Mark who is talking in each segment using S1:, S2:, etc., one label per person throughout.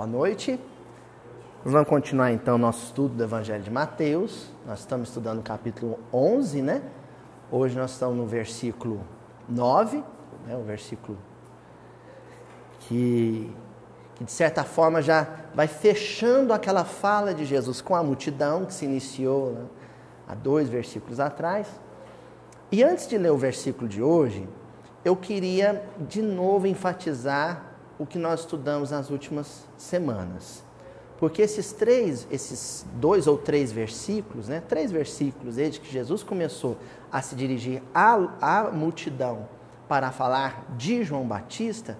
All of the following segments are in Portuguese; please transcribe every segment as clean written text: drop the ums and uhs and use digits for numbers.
S1: Boa noite. Nós vamos continuar então nosso estudo do Evangelho de Mateus. Nós estamos estudando o capítulo 11, né? Hoje nós estamos no versículo 9, né? O versículo que de certa forma já vai fechando aquela fala de Jesus com a multidão que se iniciou, né, há 2 versículos atrás. E antes de ler o versículo de hoje, eu queria de novo enfatizar o que nós estudamos nas últimas semanas. Porque esses 2 ou 3 versículos, né, 3 versículos desde que Jesus começou a se dirigir à multidão para falar de João Batista,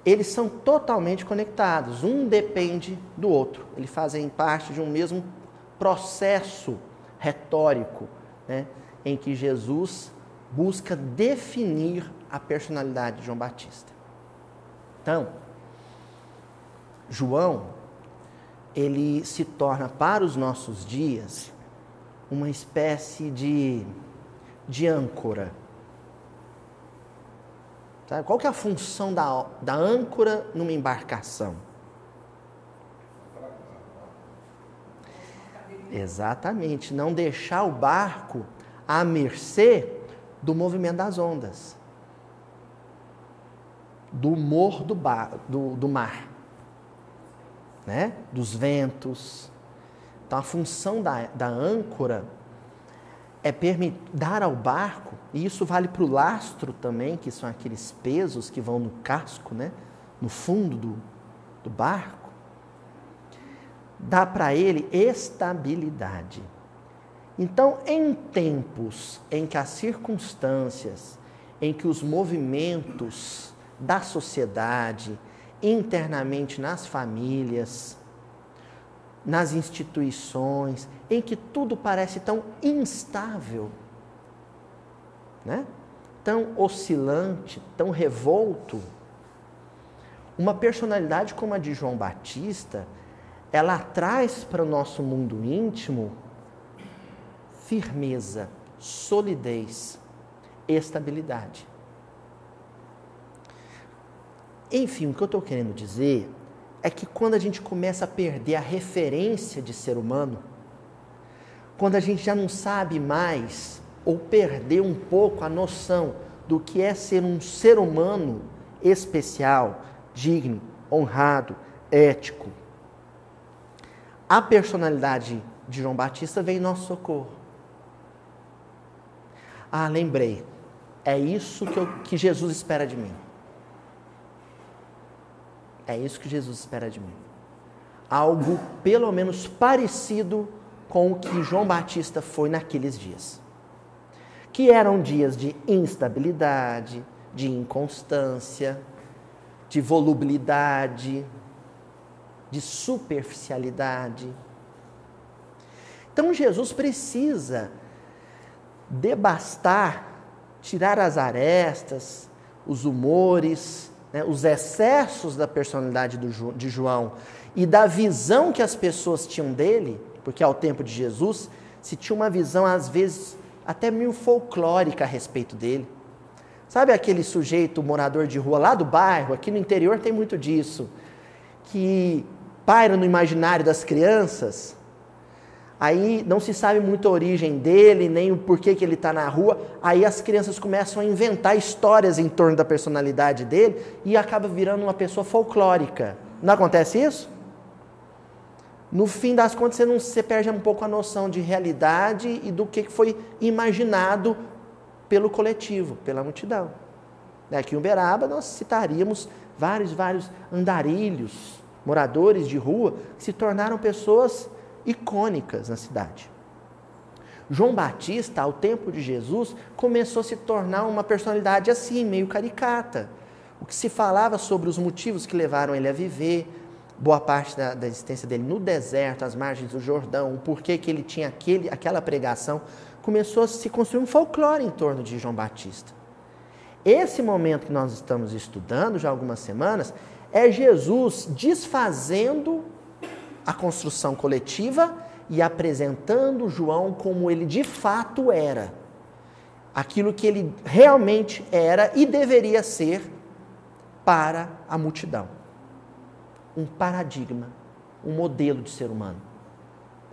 S1: eles são totalmente conectados, um depende do outro. Eles fazem parte de um mesmo processo retórico, né, em que Jesus busca definir a personalidade de João Batista. Então, João, ele se torna para os nossos dias uma espécie de âncora. Sabe? Qual que é a função da âncora numa embarcação? Exatamente, não deixar o barco à mercê do movimento das ondas, do humor do mar, né? Dos ventos. Então a função da âncora é dar ao barco, e isso vale para o lastro também, que são aqueles pesos que vão no casco, né? No fundo do barco, dá para ele estabilidade. Então, em tempos em que as circunstâncias, em que os movimentos da sociedade, internamente nas famílias, nas instituições, em que tudo parece tão instável, né? Tão oscilante, tão revolto, uma personalidade como a de João Batista, ela traz para o nosso mundo íntimo firmeza, solidez, estabilidade. Enfim, o que eu estou querendo dizer é que quando a gente começa a perder a referência de ser humano, quando a gente já não sabe mais, ou perdeu um pouco a noção do que é ser um ser humano especial, digno, honrado, ético, a personalidade de João Batista vem em nosso socorro. Ah, lembrei, é isso que Jesus espera de mim. É isso que Jesus espera de mim. Algo pelo menos parecido com o que João Batista foi naqueles dias. Que eram dias de instabilidade, de inconstância, de volubilidade, de superficialidade. Então Jesus precisa debastar, tirar as arestas, os humores, né, os excessos da personalidade de João e da visão que as pessoas tinham dele, porque ao tempo de Jesus se tinha uma visão às vezes até meio folclórica a respeito dele. Sabe aquele sujeito morador de rua lá do bairro, aqui no interior tem muito disso, que paira no imaginário das crianças. Aí não se sabe muito a origem dele, nem o porquê que ele está na rua. Aí as crianças começam a inventar histórias em torno da personalidade dele e acaba virando uma pessoa folclórica. Não acontece isso? No fim das contas, você perde um pouco a noção de realidade e do que foi imaginado pelo coletivo, pela multidão. Aqui em Uberaba, nós citaríamos vários andarilhos, moradores de rua, que se tornaram pessoas icônicas na cidade. João Batista, ao tempo de Jesus, começou a se tornar uma personalidade assim, meio caricata. O que se falava sobre os motivos que levaram ele a viver, boa parte da existência dele no deserto, às margens do Jordão, o porquê que ele tinha aquela pregação, começou a se construir um folclore em torno de João Batista. Esse momento que nós estamos estudando já há algumas semanas, é Jesus desfazendo a construção coletiva e apresentando João como ele de fato era. Aquilo que ele realmente era e deveria ser para a multidão. um paradigma, um modelo de ser humano.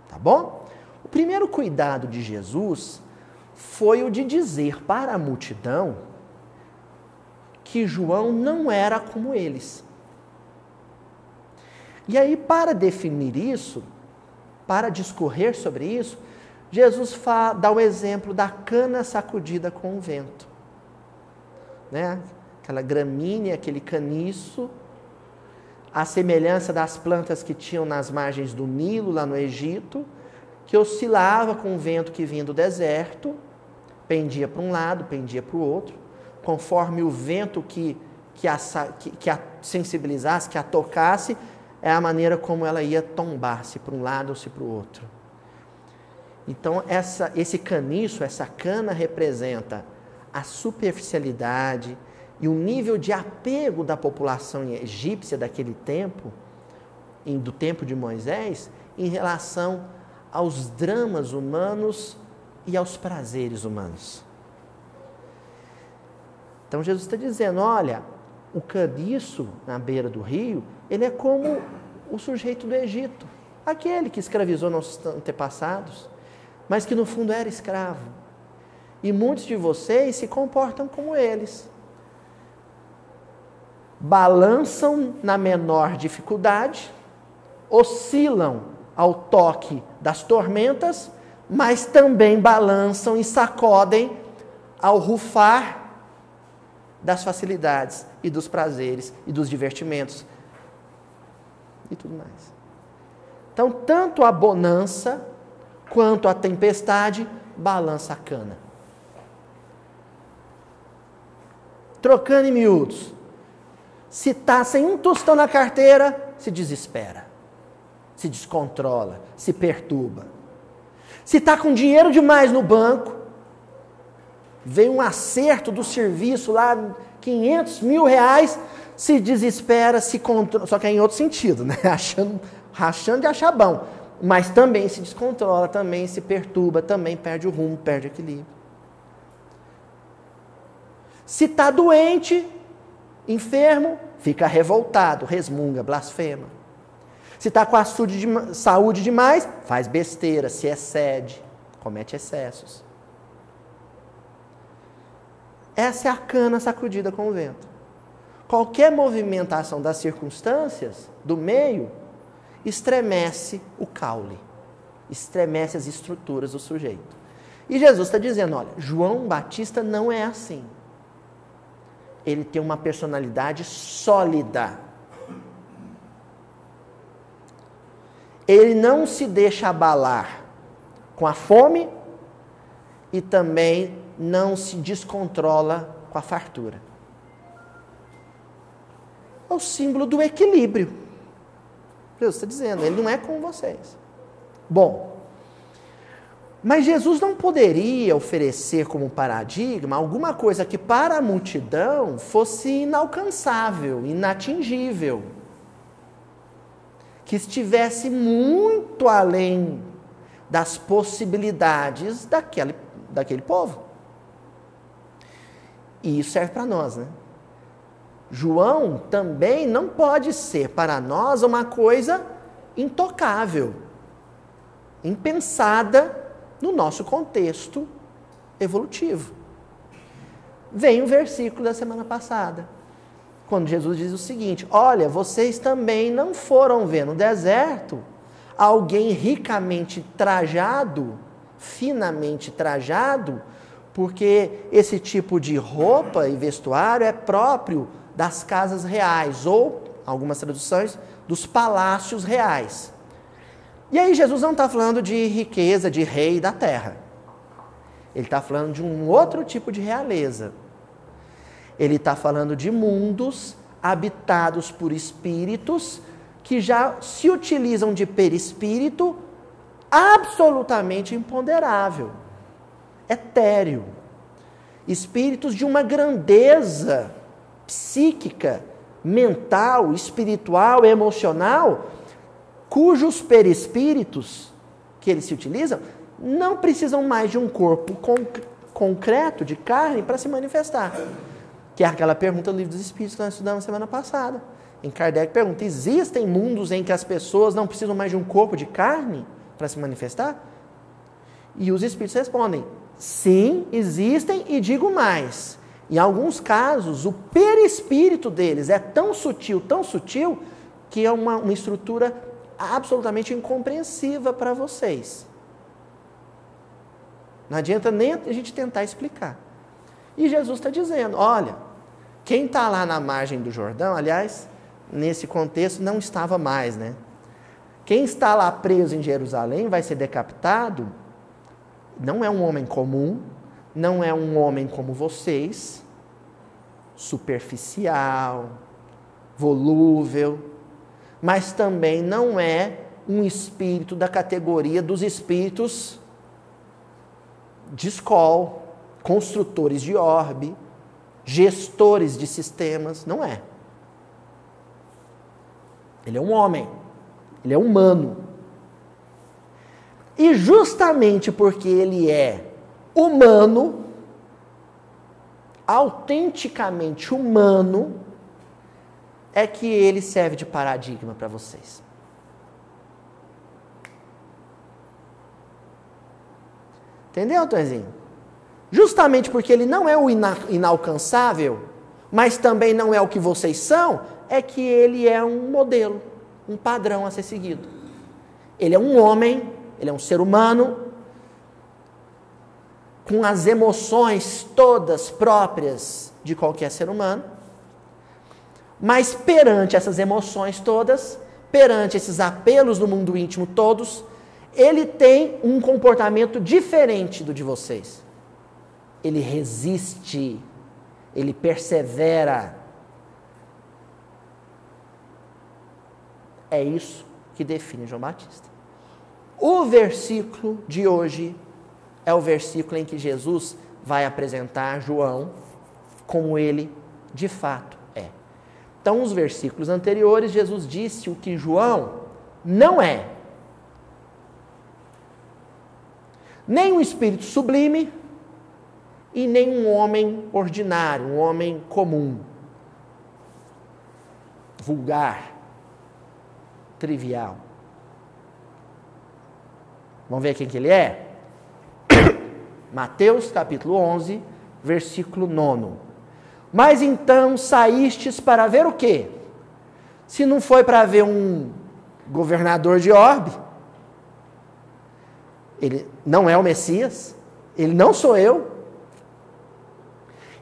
S1: Tá bom? O primeiro cuidado de Jesus foi o de dizer para a multidão que João não era como eles. E aí, para definir isso, para discorrer sobre isso, Jesus dá o exemplo da cana sacudida com o vento. Né? Aquela gramínea, aquele caniço, a semelhança das plantas que tinham nas margens do Nilo, lá no Egito, que oscilava com o vento que vinha do deserto, pendia para um lado, pendia para o outro, conforme o vento que a sensibilizasse, que a tocasse, é a maneira como ela ia tombar-se para um lado ou se para o outro. Então, esse caniço, essa cana representa a superficialidade e o nível de apego da população egípcia daquele tempo, do tempo de Moisés, em relação aos dramas humanos e aos prazeres humanos. Então Jesus está dizendo, olha, o caniço na beira do rio, ele é como o sujeito do Egito, aquele que escravizou nossos antepassados, mas que no fundo era escravo. E muitos de vocês se comportam como eles. Balançam na menor dificuldade, oscilam ao toque das tormentas, mas também balançam e sacodem ao rufar das facilidades e dos prazeres e dos divertimentos e tudo mais. Então, tanto a bonança quanto a tempestade balança a cana. Trocando em miúdos, se está sem um tostão na carteira, se desespera, se descontrola, se perturba. Se está com dinheiro demais no banco, vem um acerto do serviço lá, 500 mil reais, se desespera, se controla, só que é em outro sentido, né? Rachando de achar bom, mas também se descontrola, também se perturba, também perde o rumo, perde o equilíbrio. Se está doente, enfermo, fica revoltado, resmunga, blasfema. Se está com a saúde demais, faz besteira, se excede, comete excessos. Essa é a cana sacudida com o vento. Qualquer movimentação das circunstâncias, do meio, estremece o caule, estremece as estruturas do sujeito. E Jesus está dizendo, olha, João Batista não é assim. Ele tem uma personalidade sólida. Ele não se deixa abalar com a fome e também não se descontrola com a fartura. É o símbolo do equilíbrio. Jesus está dizendo, ele não é como vocês. Bom, mas Jesus não poderia oferecer como paradigma alguma coisa que para a multidão fosse inalcançável, inatingível, que estivesse muito além das possibilidades daquele povo. E isso serve para nós, né? João também não pode ser para nós uma coisa intocável, impensada no nosso contexto evolutivo. Vem o versículo da semana passada, quando Jesus diz o seguinte, olha, vocês também não foram ver no deserto alguém ricamente trajado, finamente trajado, porque esse tipo de roupa e vestuário é próprio das casas reais, ou, algumas traduções, dos palácios reais. E aí Jesus não está falando de riqueza, de rei da terra. Ele está falando de um outro tipo de realeza. Ele está falando de mundos habitados por espíritos que já se utilizam de perispírito absolutamente imponderável, etéreo. Espíritos de uma grandeza psíquica, mental, espiritual, emocional, cujos perispíritos que eles se utilizam não precisam mais de um corpo concreto, de carne, para se manifestar. Que é aquela pergunta do Livro dos Espíritos que nós estudamos semana passada. Em Kardec pergunta, existem mundos em que as pessoas não precisam mais de um corpo de carne para se manifestar? E os espíritos respondem, sim, existem e digo mais. Em alguns casos, o perispírito deles é tão sutil, que é uma estrutura absolutamente incompreensiva para vocês. Não adianta nem a gente tentar explicar. E Jesus está dizendo, olha, quem está lá na margem do Jordão, aliás, nesse contexto não estava mais, né? Quem está lá preso em Jerusalém vai ser decapitado, não é um homem comum, não é um homem como vocês, superficial, volúvel, mas também não é um espírito da categoria dos espíritos de escola, construtores de orbe, gestores de sistemas, não é. Ele é um homem, ele é humano. E justamente porque ele é humano, autenticamente humano, é que ele serve de paradigma para vocês. Entendeu, Tonzinho? Justamente porque ele não é o inalcançável, mas também não é o que vocês são, é que ele é um modelo, um padrão a ser seguido. Ele é um homem, ele é um ser humano, com as emoções todas próprias de qualquer ser humano, mas perante essas emoções todas, perante esses apelos do mundo íntimo todos, ele tem um comportamento diferente do de vocês. Ele resiste, ele persevera. É isso que define João Batista. O versículo de hoje é o versículo em que Jesus vai apresentar João como ele de fato é. Então, os versículos anteriores, Jesus disse o que João não é. Nem um espírito sublime e nem um homem ordinário, um homem comum, vulgar, trivial. Vamos ver quem que ele é? Mateus capítulo 11, versículo 9. Mas então saístes para ver o quê? Se não foi para ver um governador de orbe, ele não é o Messias, ele não sou eu,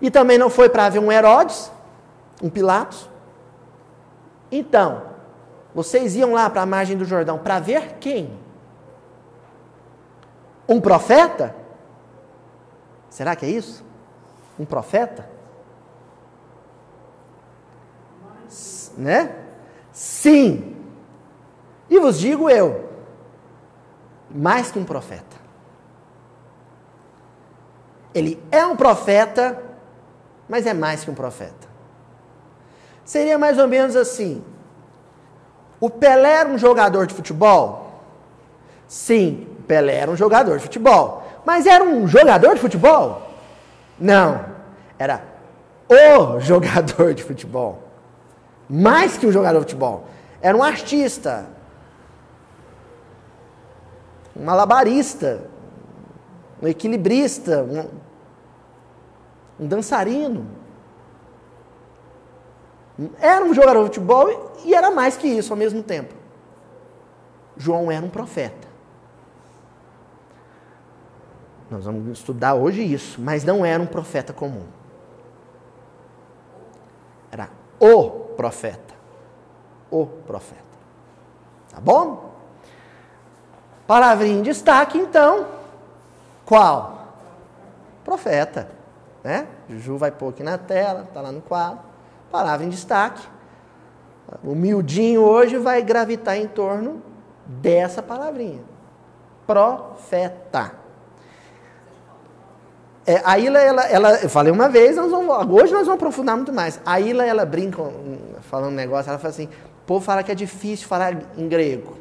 S1: e também não foi para ver um Herodes, um Pilatos. Então, vocês iam lá para a margem do Jordão para ver quem? Um profeta? Será que é isso? Um profeta? Né? Sim. E vos digo eu, mais que um profeta. Ele é um profeta, mas é mais que um profeta. Seria mais ou menos assim. O Pelé era um jogador de futebol? Sim, o Pelé era um jogador de futebol. Mas era um jogador de futebol? Não. Era o jogador de futebol. Mais que um jogador de futebol. Era um artista. Um malabarista. Um equilibrista. Um dançarino. Era um jogador de futebol e era mais que isso ao mesmo tempo. João era um profeta. Nós vamos estudar hoje isso, mas não era um profeta comum. Era o profeta. O profeta. Tá bom? Palavrinha em destaque, então. Qual? Profeta. Né? Juju vai pôr aqui na tela, tá lá no quadro. Palavra em destaque. O miudinho hoje vai gravitar em torno dessa palavrinha. Profeta. A Ilha, ela, eu falei uma vez, hoje nós vamos aprofundar muito mais. A Ilha, ela brinca, falando um negócio, ela fala assim, o povo fala que é difícil falar em grego.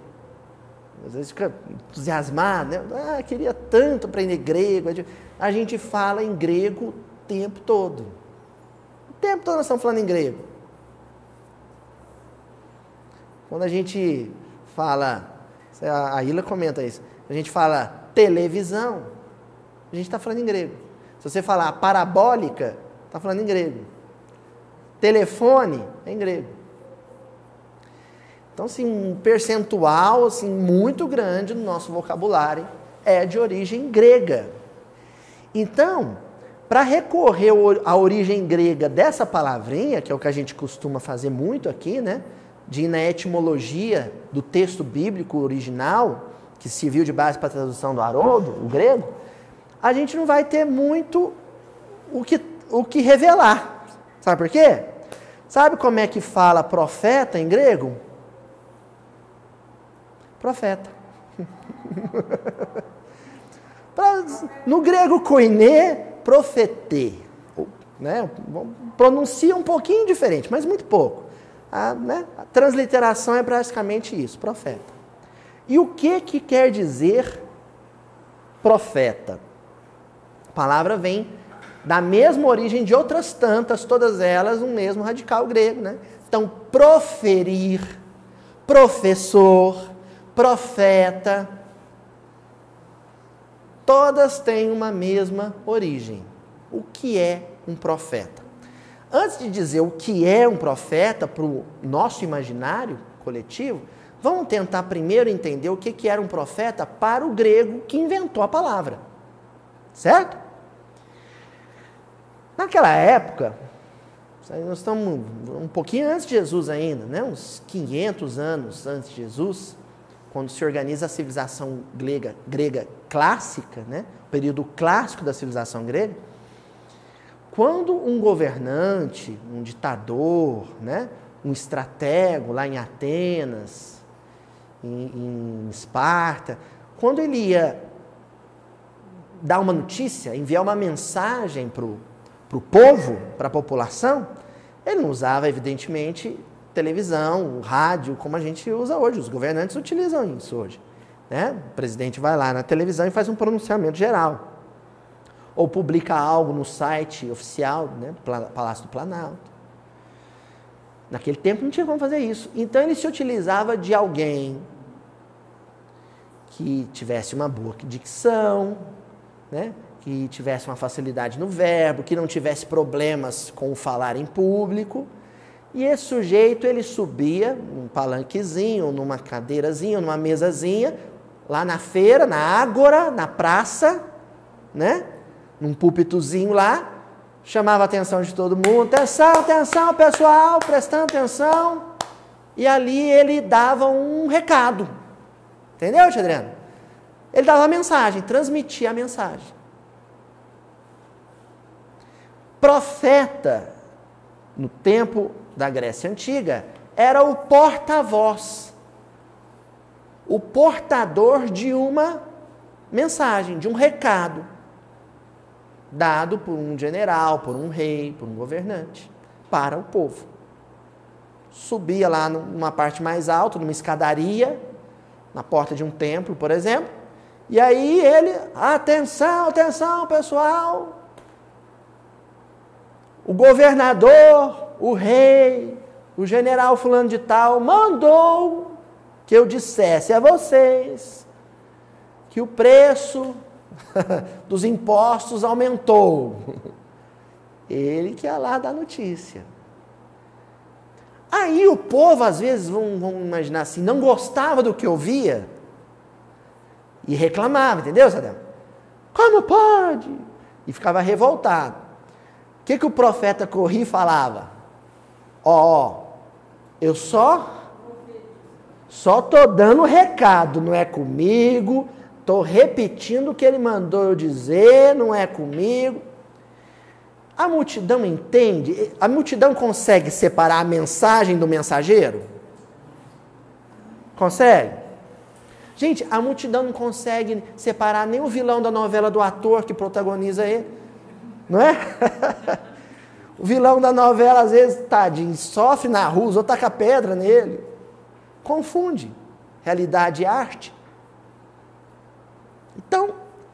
S1: Às vezes fica entusiasmado, né? Queria tanto aprender grego. A gente fala em grego o tempo todo. O tempo todo nós estamos falando em grego. Quando a gente fala, a Ilha comenta isso, a gente fala televisão, a gente está falando em grego. Se você falar parabólica, está falando em grego. Telefone, é em grego. Então, assim, um percentual assim, muito grande do nosso vocabulário é de origem grega. Então, para recorrer à origem grega dessa palavrinha, que é o que a gente costuma fazer muito aqui, né? De ir na etimologia do texto bíblico original, que serviu de base para a tradução do Haroldo, o grego, a gente não vai ter muito o que revelar. Sabe por quê? Sabe como é que fala profeta em grego? Profeta. No grego koiné, profetê. Né? Pronuncia um pouquinho diferente, mas muito pouco. A transliteração é praticamente isso, profeta. E o que quer dizer profeta? A palavra vem da mesma origem de outras tantas, todas elas um mesmo radical grego. Né? Então, proferir, professor, profeta, todas têm uma mesma origem. O que é um profeta? Antes de dizer o que é um profeta para o nosso imaginário coletivo, vamos tentar primeiro entender o que era um profeta para o grego que inventou a palavra. Certo? Naquela época, nós estamos um pouquinho antes de Jesus ainda, né? Uns 500 anos antes de Jesus, quando se organiza a civilização grega clássica, né? O período clássico da civilização grega, quando um governante, um ditador, né? Um estratego lá em Atenas, em Esparta, quando ele ia dar uma notícia, enviar uma mensagem para o povo, para a população, ele não usava, evidentemente, televisão, rádio, como a gente usa hoje. Os governantes utilizam isso hoje. Né? O presidente vai lá na televisão e faz um pronunciamento geral. Ou publica algo no site oficial, né? Palácio do Planalto. Naquele tempo não tinha como fazer isso. Então ele se utilizava de alguém que tivesse uma boa dicção, né? Que tivesse uma facilidade no verbo, que não tivesse problemas com o falar em público. E esse sujeito, ele subia num palanquezinho, numa cadeirazinha, numa mesazinha, lá na feira, na ágora, na praça, né? Num púlpitozinho lá, chamava a atenção de todo mundo. Atenção, atenção, pessoal, prestando atenção. E ali ele dava um recado. Entendeu, Tia Adriana? Ele dava a mensagem, transmitia a mensagem. Profeta, no tempo da Grécia Antiga, era o porta-voz, o portador de uma mensagem, de um recado, dado por um general, por um rei, por um governante, para o povo. Subia lá numa parte mais alta, numa escadaria, na porta de um templo, por exemplo, e aí ele, atenção, atenção, pessoal, o governador, o rei, o general fulano de tal, mandou que eu dissesse a vocês que o preço dos impostos aumentou. Ele que ia lá dar notícia. Aí o povo, às vezes, vamos imaginar assim, não gostava do que ouvia e reclamava, entendeu, Sadam? Como pode? E ficava revoltado. O que o profeta corria e falava? Eu só estou dando recado, não é comigo, estou repetindo o que ele mandou eu dizer, não é comigo. A multidão entende? A multidão consegue separar a mensagem do mensageiro? Consegue? Gente, a multidão não consegue separar nem o vilão da novela do ator que protagoniza ele. Não é? O vilão da novela, às vezes, tadinho, sofre na rua, os outros tacam pedra nele. Confunde realidade e arte. Então,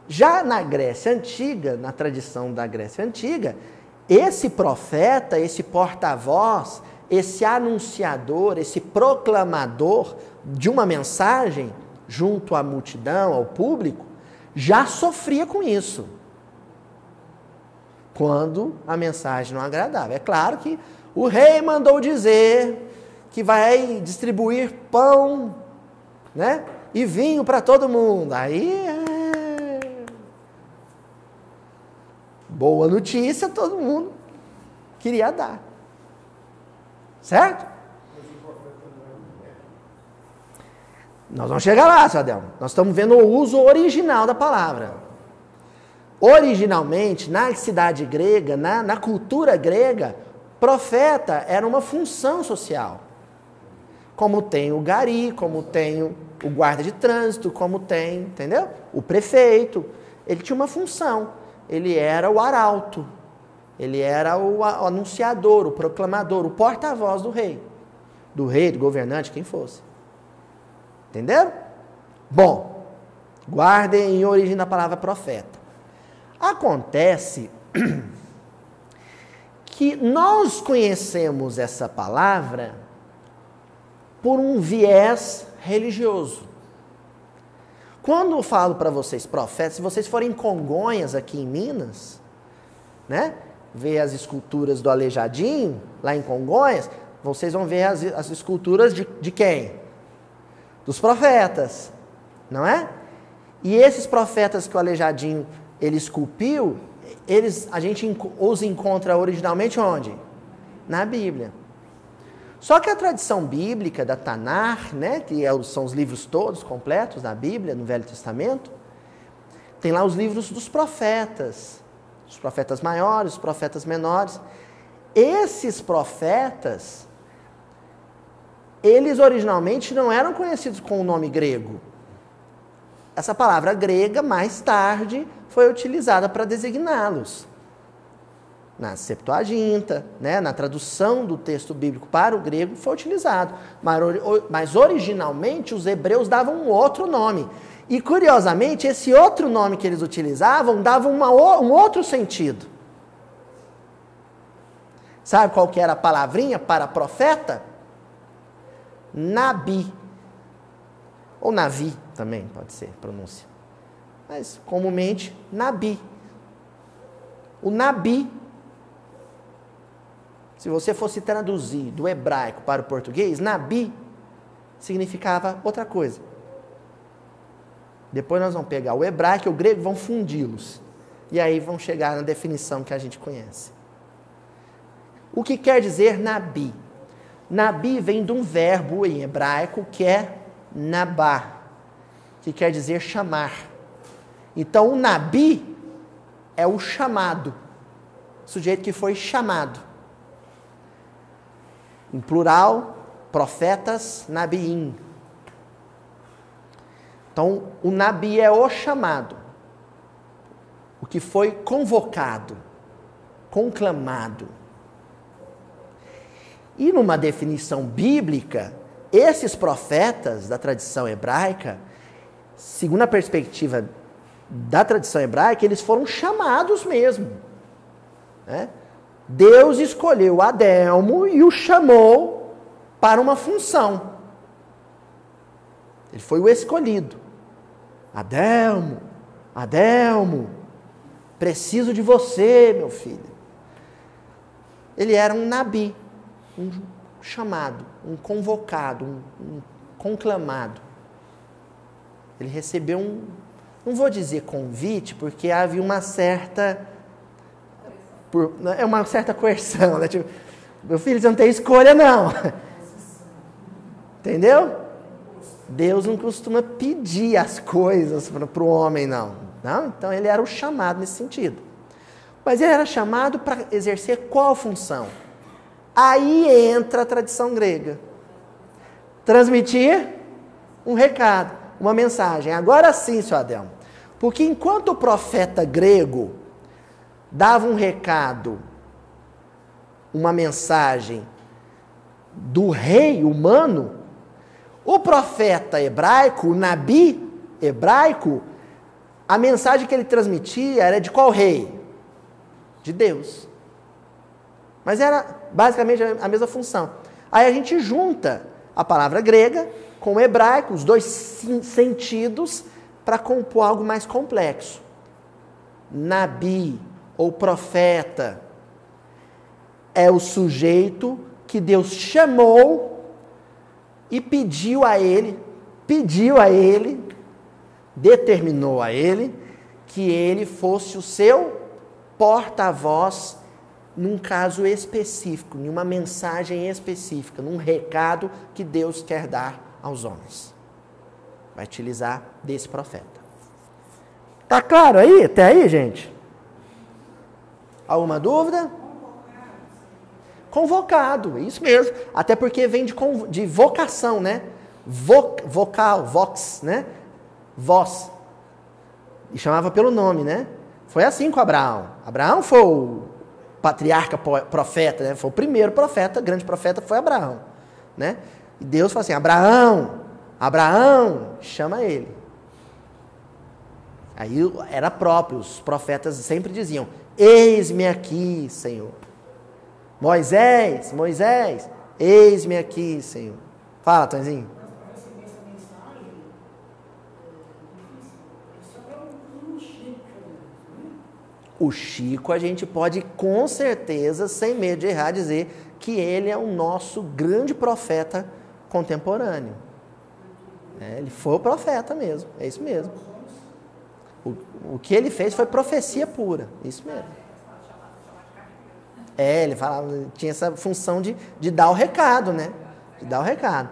S1: já na Grécia Antiga, na tradição da Grécia Antiga, esse profeta, esse porta-voz, esse anunciador, esse proclamador de uma mensagem junto à multidão, ao público, já sofria com isso. Quando a mensagem não agradava. É claro que o rei mandou dizer que vai distribuir pão, né, e vinho para todo mundo. Aí, boa notícia, todo mundo queria dar. Certo? Nós vamos chegar lá, Sadel. Nós estamos vendo o uso original da palavra. Originalmente, na cidade grega, na cultura grega, profeta era uma função social. Como tem o gari, como tem o guarda de trânsito, como tem, entendeu? O prefeito. Ele tinha uma função. Ele era o arauto. Ele era o anunciador, o proclamador, o porta-voz do rei. Do rei, do governante, quem fosse. Entenderam? Bom, guardem em origem da palavra profeta. Acontece que nós conhecemos essa palavra por um viés religioso. Quando eu falo para vocês profetas, se vocês forem em Congonhas, aqui em Minas, né, ver as esculturas do Aleijadinho, lá em Congonhas, vocês vão ver as esculturas de quem? Dos profetas, não é? E esses profetas que o Aleijadinho ele esculpiu, a gente os encontra originalmente onde? Na Bíblia. Só que a tradição bíblica da Tanar, né, que são os livros todos completos da Bíblia, no Velho Testamento, tem lá os livros dos profetas. Os profetas maiores, os profetas menores. Esses profetas, eles originalmente não eram conhecidos com o nome grego. Essa palavra grega, mais tarde, foi utilizada para designá-los. Na Septuaginta, né, na tradução do texto bíblico para o grego, foi utilizado. Mas originalmente os hebreus davam um outro nome. E curiosamente, esse outro nome que eles utilizavam dava um outro sentido. Sabe qual que era a palavrinha para profeta? Nabi. Ou Navi também pode ser pronúncia. Mas comumente, Nabi. O Nabi, se você fosse traduzir do hebraico para o português, Nabi significava outra coisa. Depois nós vamos pegar o hebraico e o grego, vão fundi-los. E aí vão chegar na definição que a gente conhece. O que quer dizer Nabi? Nabi vem de um verbo em hebraico que é nabá, que quer dizer chamar. Então o Nabi é o chamado, o sujeito que foi chamado. Em plural, profetas, nabiim. Então, o Nabi é o chamado, o que foi convocado, conclamado. E numa definição bíblica, esses profetas da tradição hebraica, segundo a perspectiva da tradição hebraica, eles foram chamados mesmo, né? Deus escolheu Adelmo e o chamou para uma função. Ele foi o escolhido. Adelmo, Adelmo, preciso de você, meu filho. Ele era um nabi, um chamado, um convocado, um conclamado. Ele recebeu não vou dizer convite, porque havia uma certa coerção, né? Tipo, meu filho, você não tem escolha, não. Entendeu? Deus não costuma pedir as coisas para o homem, não. Então, ele era o chamado nesse sentido. Mas ele era chamado para exercer qual função? Aí entra a tradição grega. Transmitir um recado, uma mensagem. Agora sim, seu Adelmo. Porque enquanto o profeta grego dava um recado, uma mensagem do rei humano, o profeta hebraico, o nabi hebraico, a mensagem que ele transmitia era de qual rei? De Deus. Mas era basicamente a mesma função. Aí a gente junta a palavra grega com o hebraico, os dois sentidos, para compor algo mais complexo. Nabi, ou profeta, é o sujeito que Deus chamou e pediu a ele, determinou a ele, que ele fosse o seu porta-voz num caso específico, em uma mensagem específica, num recado que Deus quer dar aos homens. Vai utilizar desse profeta. Tá claro aí? Até aí, gente? Alguma dúvida? Convocado, isso mesmo. Até porque vem de vocação, né? Vocal, vox, né? Voz. E chamava pelo nome, né? Foi assim com Abraão. Abraão foi o patriarca, profeta, né? Foi o primeiro profeta, grande profeta foi Abraão, né? E Deus falou assim, Abraão, chama ele. Aí era próprio, os profetas sempre diziam, eis-me aqui, Senhor. Moisés, eis-me aqui, Senhor. Fala, Tonzinho. O Chico, a gente pode com certeza, sem medo de errar, dizer que ele é o nosso grande profeta contemporâneo. Ele foi o profeta mesmo, é isso mesmo. O que ele fez foi profecia pura, isso mesmo. Ele falava, tinha essa função de dar o recado, né? De dar o recado.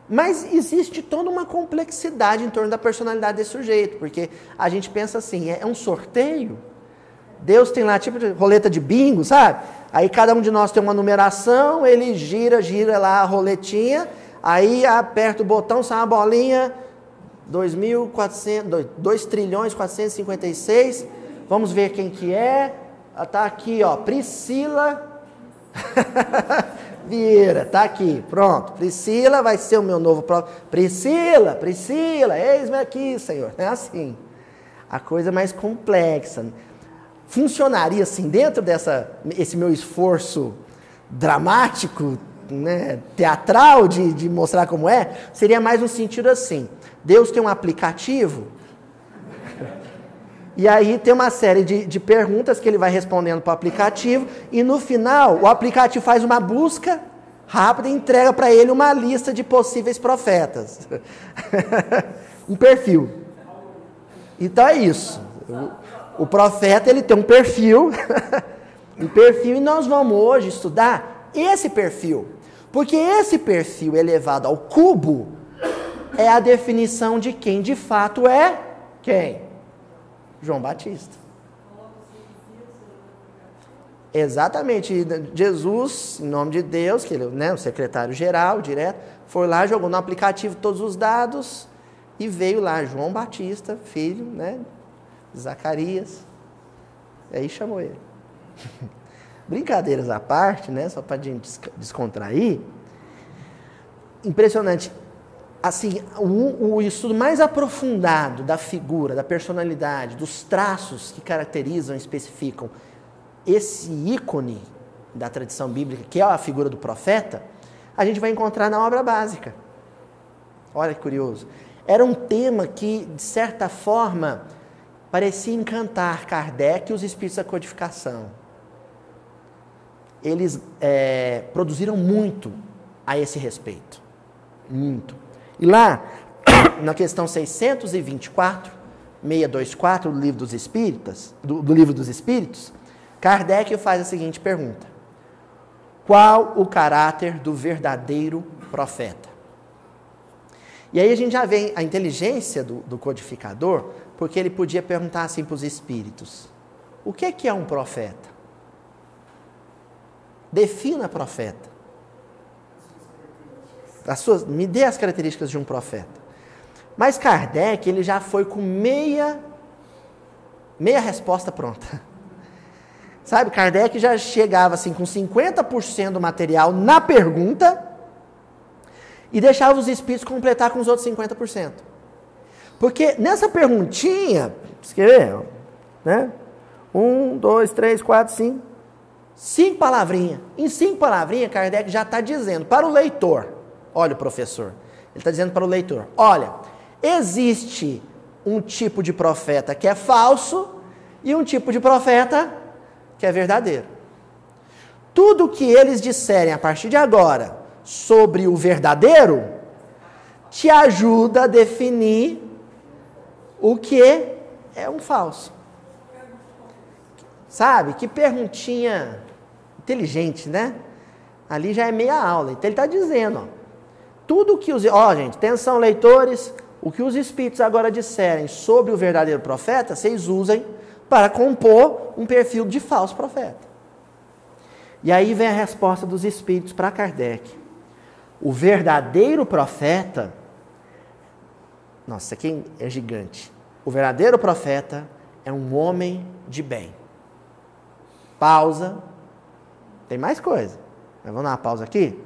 S1: Mas existe toda uma complexidade em torno da personalidade desse sujeito, porque a gente pensa assim, é um sorteio. Deus tem lá tipo de roleta de bingo, sabe? Aí cada um de nós tem uma numeração, ele gira lá a roletinha, aí aperta o botão, sai uma bolinha, 2 trilhões 456, vamos ver quem que é. Tá aqui, ó, Priscila Vieira, tá aqui, pronto. Priscila vai ser o meu novo próprio. Priscila, eis-me aqui, Senhor. É assim, a coisa mais complexa. Funcionaria assim, dentro esse meu esforço dramático, né, teatral de mostrar como é, seria mais no sentido assim, Deus tem um aplicativo, e aí tem uma série de perguntas que ele vai respondendo para o aplicativo, e no final o aplicativo faz uma busca rápida e entrega para ele uma lista de possíveis profetas. Um perfil. Então é isso. O profeta, ele tem um perfil, e nós vamos hoje estudar esse perfil. Porque esse perfil elevado ao cubo é a definição de quem de fato é quem? João Batista. Exatamente. Jesus, em nome de Deus, que ele, né, o secretário-geral, direto, foi lá, jogou no aplicativo todos os dados e veio lá João Batista, filho, né? Zacarias, aí chamou ele. Brincadeiras à parte, né? Só para a gente descontrair. Impressionante. Assim, o estudo mais aprofundado da figura, da personalidade, dos traços que caracterizam e especificam esse ícone da tradição bíblica, que é a figura do profeta, a gente vai encontrar na obra básica. Olha que curioso. Era um tema que, de certa forma, parecia encantar Kardec e os espíritos da codificação. Eles produziram muito a esse respeito. Muito. E lá, na questão 624, 624 do Livro dos Espíritas, do Livro dos Espíritos, Kardec faz a seguinte pergunta: qual o caráter do verdadeiro profeta? E aí a gente já vê a inteligência do codificador, porque ele podia perguntar assim para os espíritos: o que é um profeta? Defina profeta. Me dê as características de um profeta. Mas Kardec, ele já foi com meia resposta pronta. Sabe, Kardec já chegava assim com 50% do material na pergunta e deixava os espíritos completar com os outros 50%. Porque nessa perguntinha, você quer ver, né? 1, 2, 3, 4, 5, 5 palavrinhas. Em 5 palavrinhas, Kardec já está dizendo para o leitor, olha o professor, ele está dizendo para o leitor, olha, existe um tipo de profeta que é falso e um tipo de profeta que é verdadeiro. Tudo que eles disserem a partir de agora sobre o verdadeiro, te ajuda a definir o que é um falso. Sabe? Que perguntinha inteligente, né? Ali já é meia aula. Então ele está dizendo, ó, tudo que os... Ó, gente, atenção, leitores, o que os espíritos agora disserem sobre o verdadeiro profeta, vocês usem para compor um perfil de falso profeta. E aí vem a resposta dos espíritos para Kardec. O verdadeiro profeta... Nossa, isso aqui é gigante. O verdadeiro profeta é um homem de bem. Pausa. Tem mais coisa. Mas vamos dar uma pausa aqui?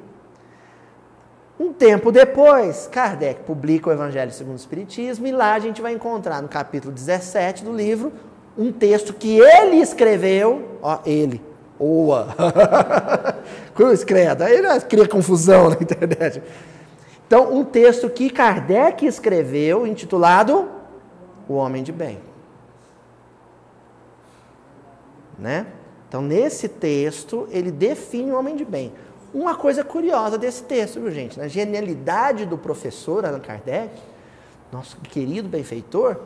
S1: Um tempo depois, Kardec publica o Evangelho segundo o Espiritismo e lá a gente vai encontrar no capítulo 17 do livro um texto que ele escreveu, ó, ele, oa, cruz credo, aí cria confusão na internet. Então, um texto que Kardec escreveu, intitulado O Homem de Bem. Né? Então, nesse texto, ele define o homem de bem. Uma coisa curiosa desse texto, viu, gente? Na genialidade do professor Allan Kardec, nosso querido benfeitor,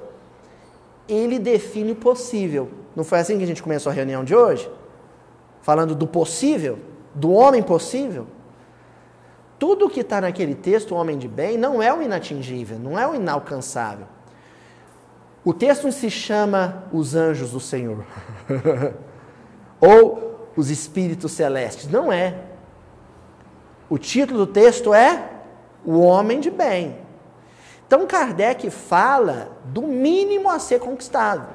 S1: ele define o possível. Não foi assim que a gente começou a reunião de hoje? Falando do possível, do homem possível? Tudo que está naquele texto, o homem de bem, não é o inatingível, não é o inalcançável. O texto se chama Os Anjos do Senhor. Ou Os Espíritos Celestes. Não é. O título do texto é O Homem de Bem. Então Kardec fala do mínimo a ser conquistado.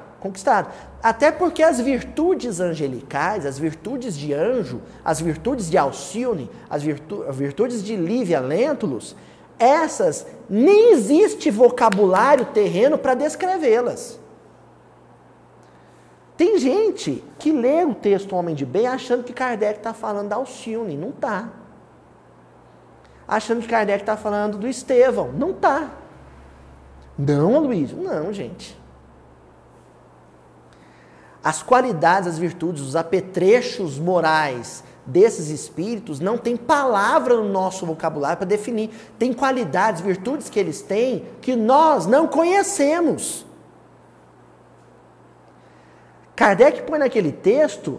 S1: Até porque as virtudes angelicais, as virtudes de anjo, as virtudes de Alcione, as virtudes de Lívia Lentulus, essas nem existe vocabulário terreno para descrevê-las. Tem gente que lê o texto Homem de Bem achando que Kardec está falando da Alcione. Não está. Achando que Kardec está falando do Estevão. Não está. Não, Aloysio? Não, gente. As qualidades, as virtudes, os apetrechos morais desses espíritos não tem palavra no nosso vocabulário para definir. Tem qualidades, virtudes que eles têm que nós não conhecemos. Kardec põe naquele texto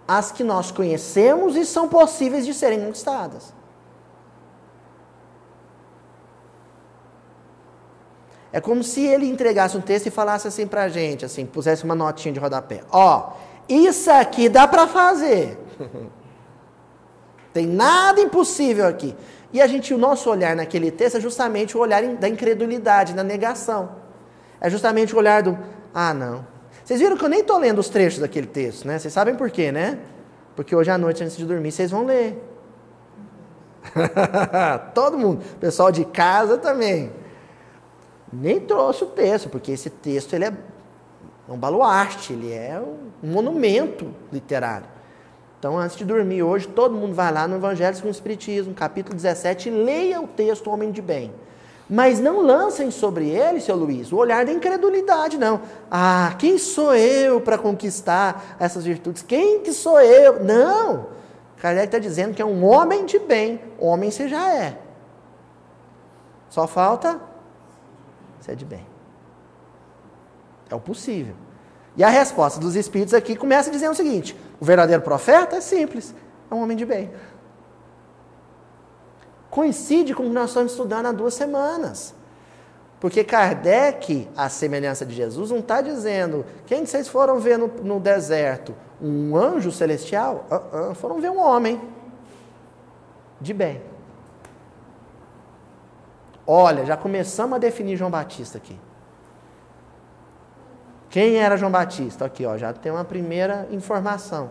S1: as que nós conhecemos e são possíveis de serem conquistadas. É como se ele entregasse um texto e falasse assim pra gente, assim, pusesse uma notinha de rodapé. Ó, isso aqui dá para fazer. Tem nada impossível aqui. E o nosso olhar naquele texto é justamente o olhar da incredulidade, da negação. É justamente o olhar do, não. Vocês viram que eu nem estou lendo os trechos daquele texto, né? Vocês sabem por quê, né? Porque hoje à noite, antes de dormir, vocês vão ler. Todo mundo. Pessoal de casa também. Nem trouxe o texto, porque esse texto ele é um baluarte, ele é um monumento literário. Então, antes de dormir hoje, todo mundo vai lá no Evangelho segundo o Espiritismo, capítulo 17, e leia o texto Homem de Bem. Mas não lancem sobre ele, seu Luiz, o olhar da incredulidade, não. Quem sou eu para conquistar essas virtudes? Quem que sou eu? Não! Kardec está dizendo que é um homem de bem. Homem você já é. Só falta ser de bem. É o possível. E a resposta dos espíritos aqui começa dizendo o seguinte: o verdadeiro profeta é simples, é um homem de bem. Coincide com o que nós estamos estudando há 2 semanas. Porque Kardec, a semelhança de Jesus, não está dizendo, quem vocês foram ver no deserto? Um anjo celestial? Foram ver um homem de bem. Olha, já começamos a definir João Batista aqui. Quem era João Batista? Aqui, ó, já tem uma primeira informação.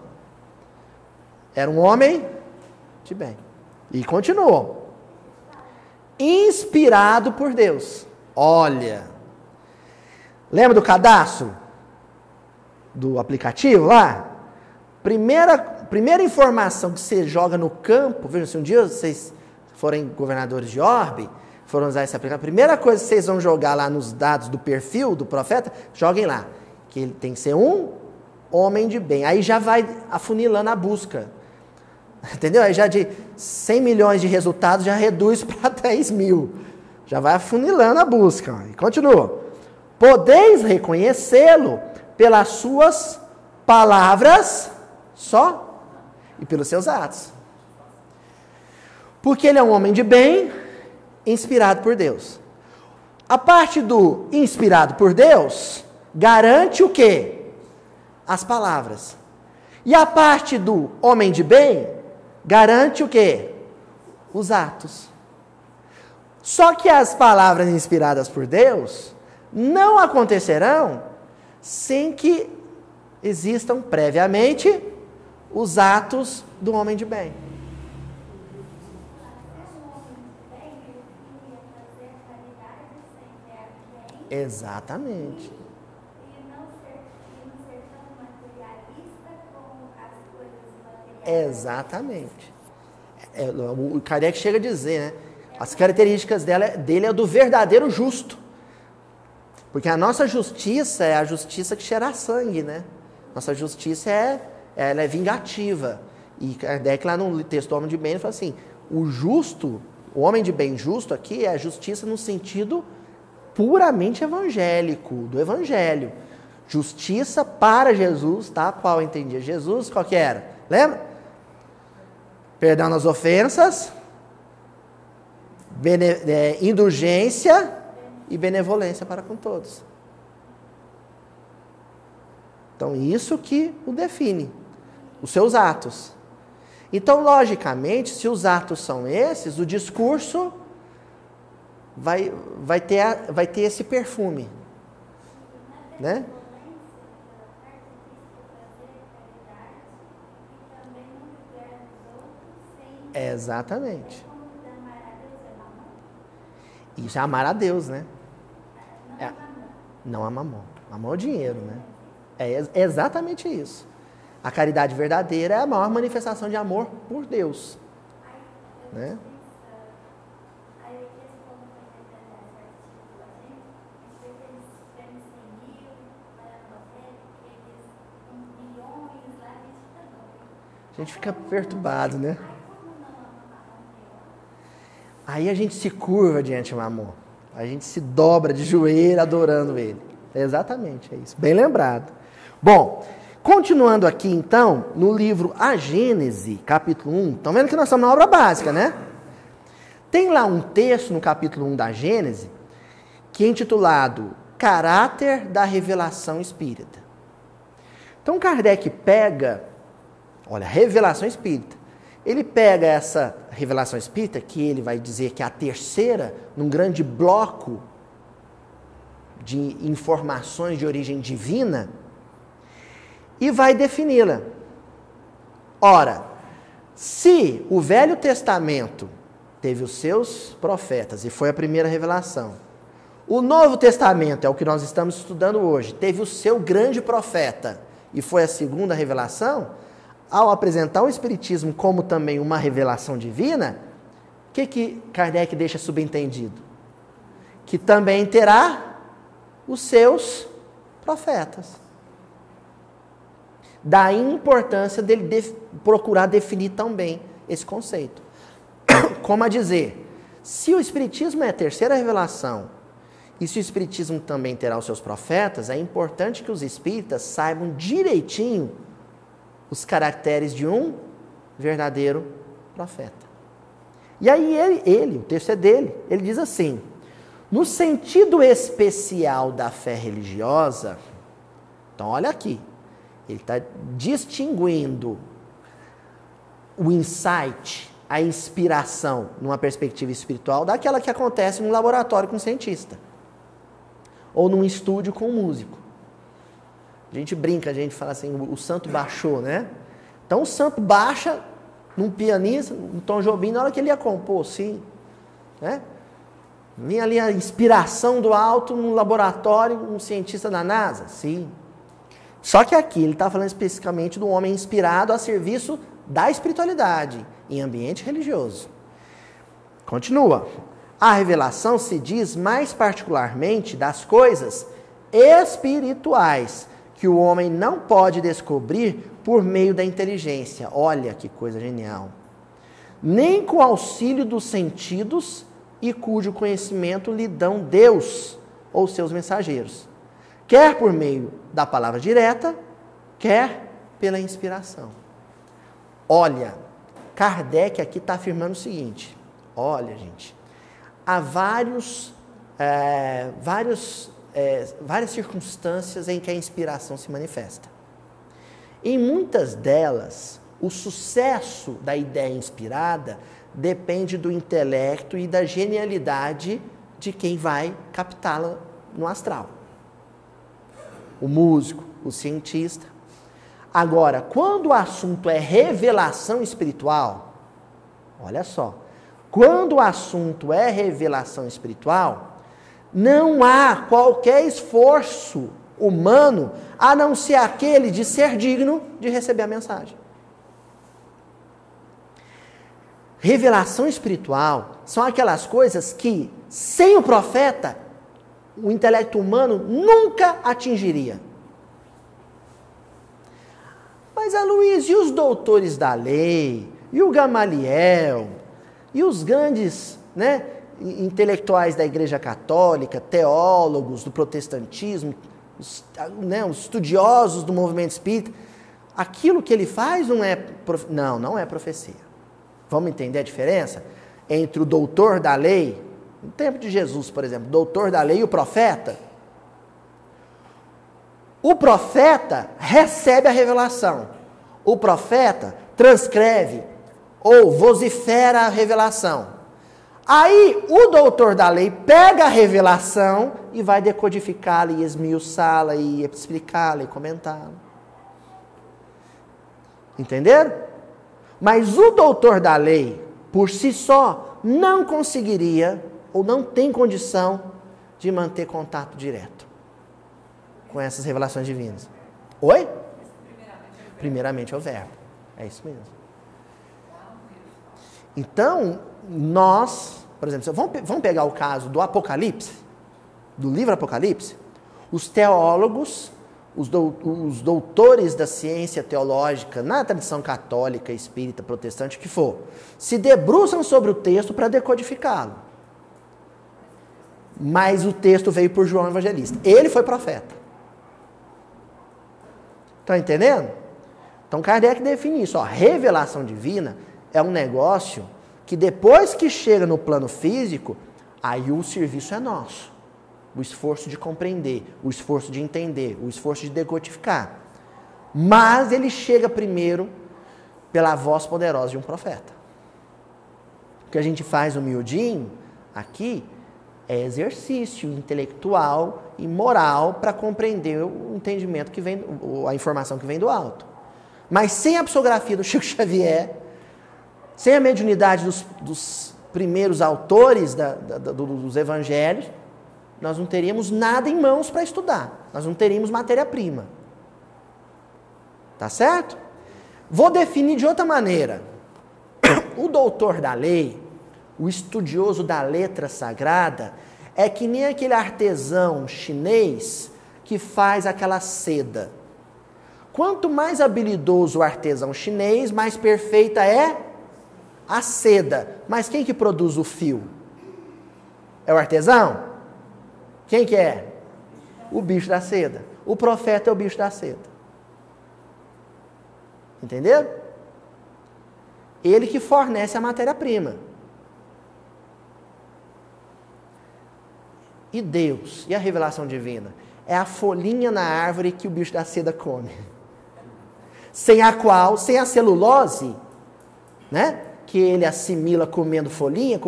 S1: Era um homem de bem. E continuou. Inspirado por Deus. Olha. Lembra do cadastro? Do aplicativo lá? primeira informação que você joga no campo, veja, se um dia vocês forem governadores de orbe, foram usar esse aplicativo, a primeira coisa que vocês vão jogar lá nos dados do perfil do profeta, joguem lá, que ele tem que ser um homem de bem. Aí já vai afunilando a busca. Entendeu? Aí já de 100 milhões de resultados já reduz para 10 mil. Já vai afunilando a busca. E continua. Podeis reconhecê-lo pelas suas palavras só e pelos seus atos. Porque ele é um homem de bem, inspirado por Deus. A parte do inspirado por Deus garante o quê? As palavras. E a parte do homem de bem garante o quê? Os atos. Só que as palavras inspiradas por Deus não acontecerão sem que existam previamente os atos do homem de bem. Exatamente. Exatamente. O Kardec chega a dizer, né? As características dele é do verdadeiro justo. Porque a nossa justiça é a justiça que cheira sangue, né? Nossa justiça ela é vingativa. E Kardec lá no texto do homem de bem, ele fala assim, o justo, o homem de bem justo aqui é a justiça no sentido puramente evangélico, do evangelho. Justiça para Jesus, tá? Qual entendia Jesus, qual que era? Lembra? Perdão nas ofensas, indulgência e benevolência para com todos. Então, isso que o define, os seus atos. Então, logicamente, se os atos são esses, o discurso vai ter esse perfume, né? Exatamente. Isso é amar a Deus, né? Não a mamon. Mamon é o dinheiro, né? É exatamente isso. A caridade verdadeira é a maior manifestação de amor por Deus, né? A gente fica perturbado, né? Aí a gente se curva diante do amor. A gente se dobra de joelho adorando ele. Exatamente, é isso. Bem lembrado. Bom, continuando aqui então, no livro A Gênese, capítulo 1. Estão vendo que nós estamos na obra básica, né? Tem lá um texto no capítulo 1 da Gênese, que é intitulado Caráter da Revelação Espírita. Então Kardec pega, olha, revelação espírita. Ele pega essa revelação espírita, que ele vai dizer que é a terceira, num grande bloco de informações de origem divina, e vai defini-la. Ora, se o Velho Testamento teve os seus profetas, e foi a primeira revelação, o Novo Testamento, é o que nós estamos estudando hoje, teve o seu grande profeta, e foi a segunda revelação, ao apresentar o Espiritismo como também uma revelação divina, o que Kardec deixa subentendido? Que também terá os seus profetas. Daí a importância dele procurar definir também esse conceito. Como a dizer, se o Espiritismo é a terceira revelação, e se o Espiritismo também terá os seus profetas, é importante que os espíritas saibam direitinho os caracteres de um verdadeiro profeta. E aí ele, o texto é dele, ele diz assim, no sentido especial da fé religiosa, então olha aqui, ele está distinguindo o insight, a inspiração numa perspectiva espiritual daquela que acontece num laboratório com um cientista, ou num estúdio com um músico. A gente brinca, a gente fala assim, o santo baixou, né? Então o santo baixa num pianista, no Tom Jobim, na hora que ele ia compor, sim. Né? Vinha ali a inspiração do alto num laboratório, um cientista da NASA, sim. Só que aqui ele está falando especificamente do homem inspirado a serviço da espiritualidade em ambiente religioso. Continua. A revelação se diz mais particularmente das coisas espirituais que o homem não pode descobrir por meio da inteligência. Olha que coisa genial. Nem com auxílio dos sentidos e cujo conhecimento lhe dão Deus ou seus mensageiros. Quer por meio da palavra direta, quer pela inspiração. Olha, Kardec aqui está afirmando o seguinte. Olha, gente, há várias circunstâncias em que a inspiração se manifesta. Em muitas delas, o sucesso da ideia inspirada depende do intelecto e da genialidade de quem vai captá-la no astral. O músico, o cientista. Agora, quando o assunto é revelação espiritual, olha só, quando o assunto é revelação espiritual, não há qualquer esforço humano a não ser aquele de ser digno de receber a mensagem. Revelação espiritual são aquelas coisas que, sem o profeta, o intelecto humano nunca atingiria. Mas, Luiz, e os doutores da lei? E o Gamaliel? E os grandes, intelectuais da Igreja Católica, teólogos do protestantismo, os estudiosos do movimento espírita? Aquilo que ele faz não é profecia. Vamos entender a diferença entre o doutor da lei, no tempo de Jesus, por exemplo, doutor da lei e o profeta? O profeta recebe a revelação. O profeta transcreve ou vocifera a revelação. Aí o doutor da lei pega a revelação e vai decodificá-la e esmiuçá-la e explicá-la e comentá-la. Entenderam? Mas o doutor da lei, por si só, não conseguiria ou não tem condição de manter contato direto com essas revelações divinas. Oi? Primeiramente é o verbo. É isso mesmo. Então, nós, por exemplo, vamos pegar o caso do Apocalipse, do livro Apocalipse. Os teólogos, os doutores da ciência teológica, na tradição católica, espírita, protestante, o que for, se debruçam sobre o texto para decodificá-lo. Mas o texto veio por João Evangelista. Ele foi profeta. Estão entendendo? Então Kardec define isso. Revelação divina é um negócio que depois que chega no plano físico, aí o serviço é nosso. O esforço de compreender, o esforço de entender, o esforço de decodificar. Mas ele chega primeiro pela voz poderosa de um profeta. O que a gente faz no miudinho, aqui, é exercício intelectual e moral para compreender o entendimento que vem, a informação que vem do alto. Mas sem a psicografia do Chico Xavier, sem a mediunidade dos primeiros autores dos evangelhos, nós não teríamos nada em mãos para estudar. Nós não teríamos matéria-prima. Tá certo? Vou definir de outra maneira. O doutor da lei, o estudioso da letra sagrada, é que nem aquele artesão chinês que faz aquela seda. Quanto mais habilidoso o artesão chinês, mais perfeita é a seda. Mas quem que produz o fio? É o artesão? Quem que é? O bicho da seda. O profeta é o bicho da seda. Entenderam? Ele que fornece a matéria-prima. E Deus, e a revelação divina? É a folhinha na árvore que o bicho da seda come. Sem a qual, sem a celulose, que ele assimila comendo folhinha,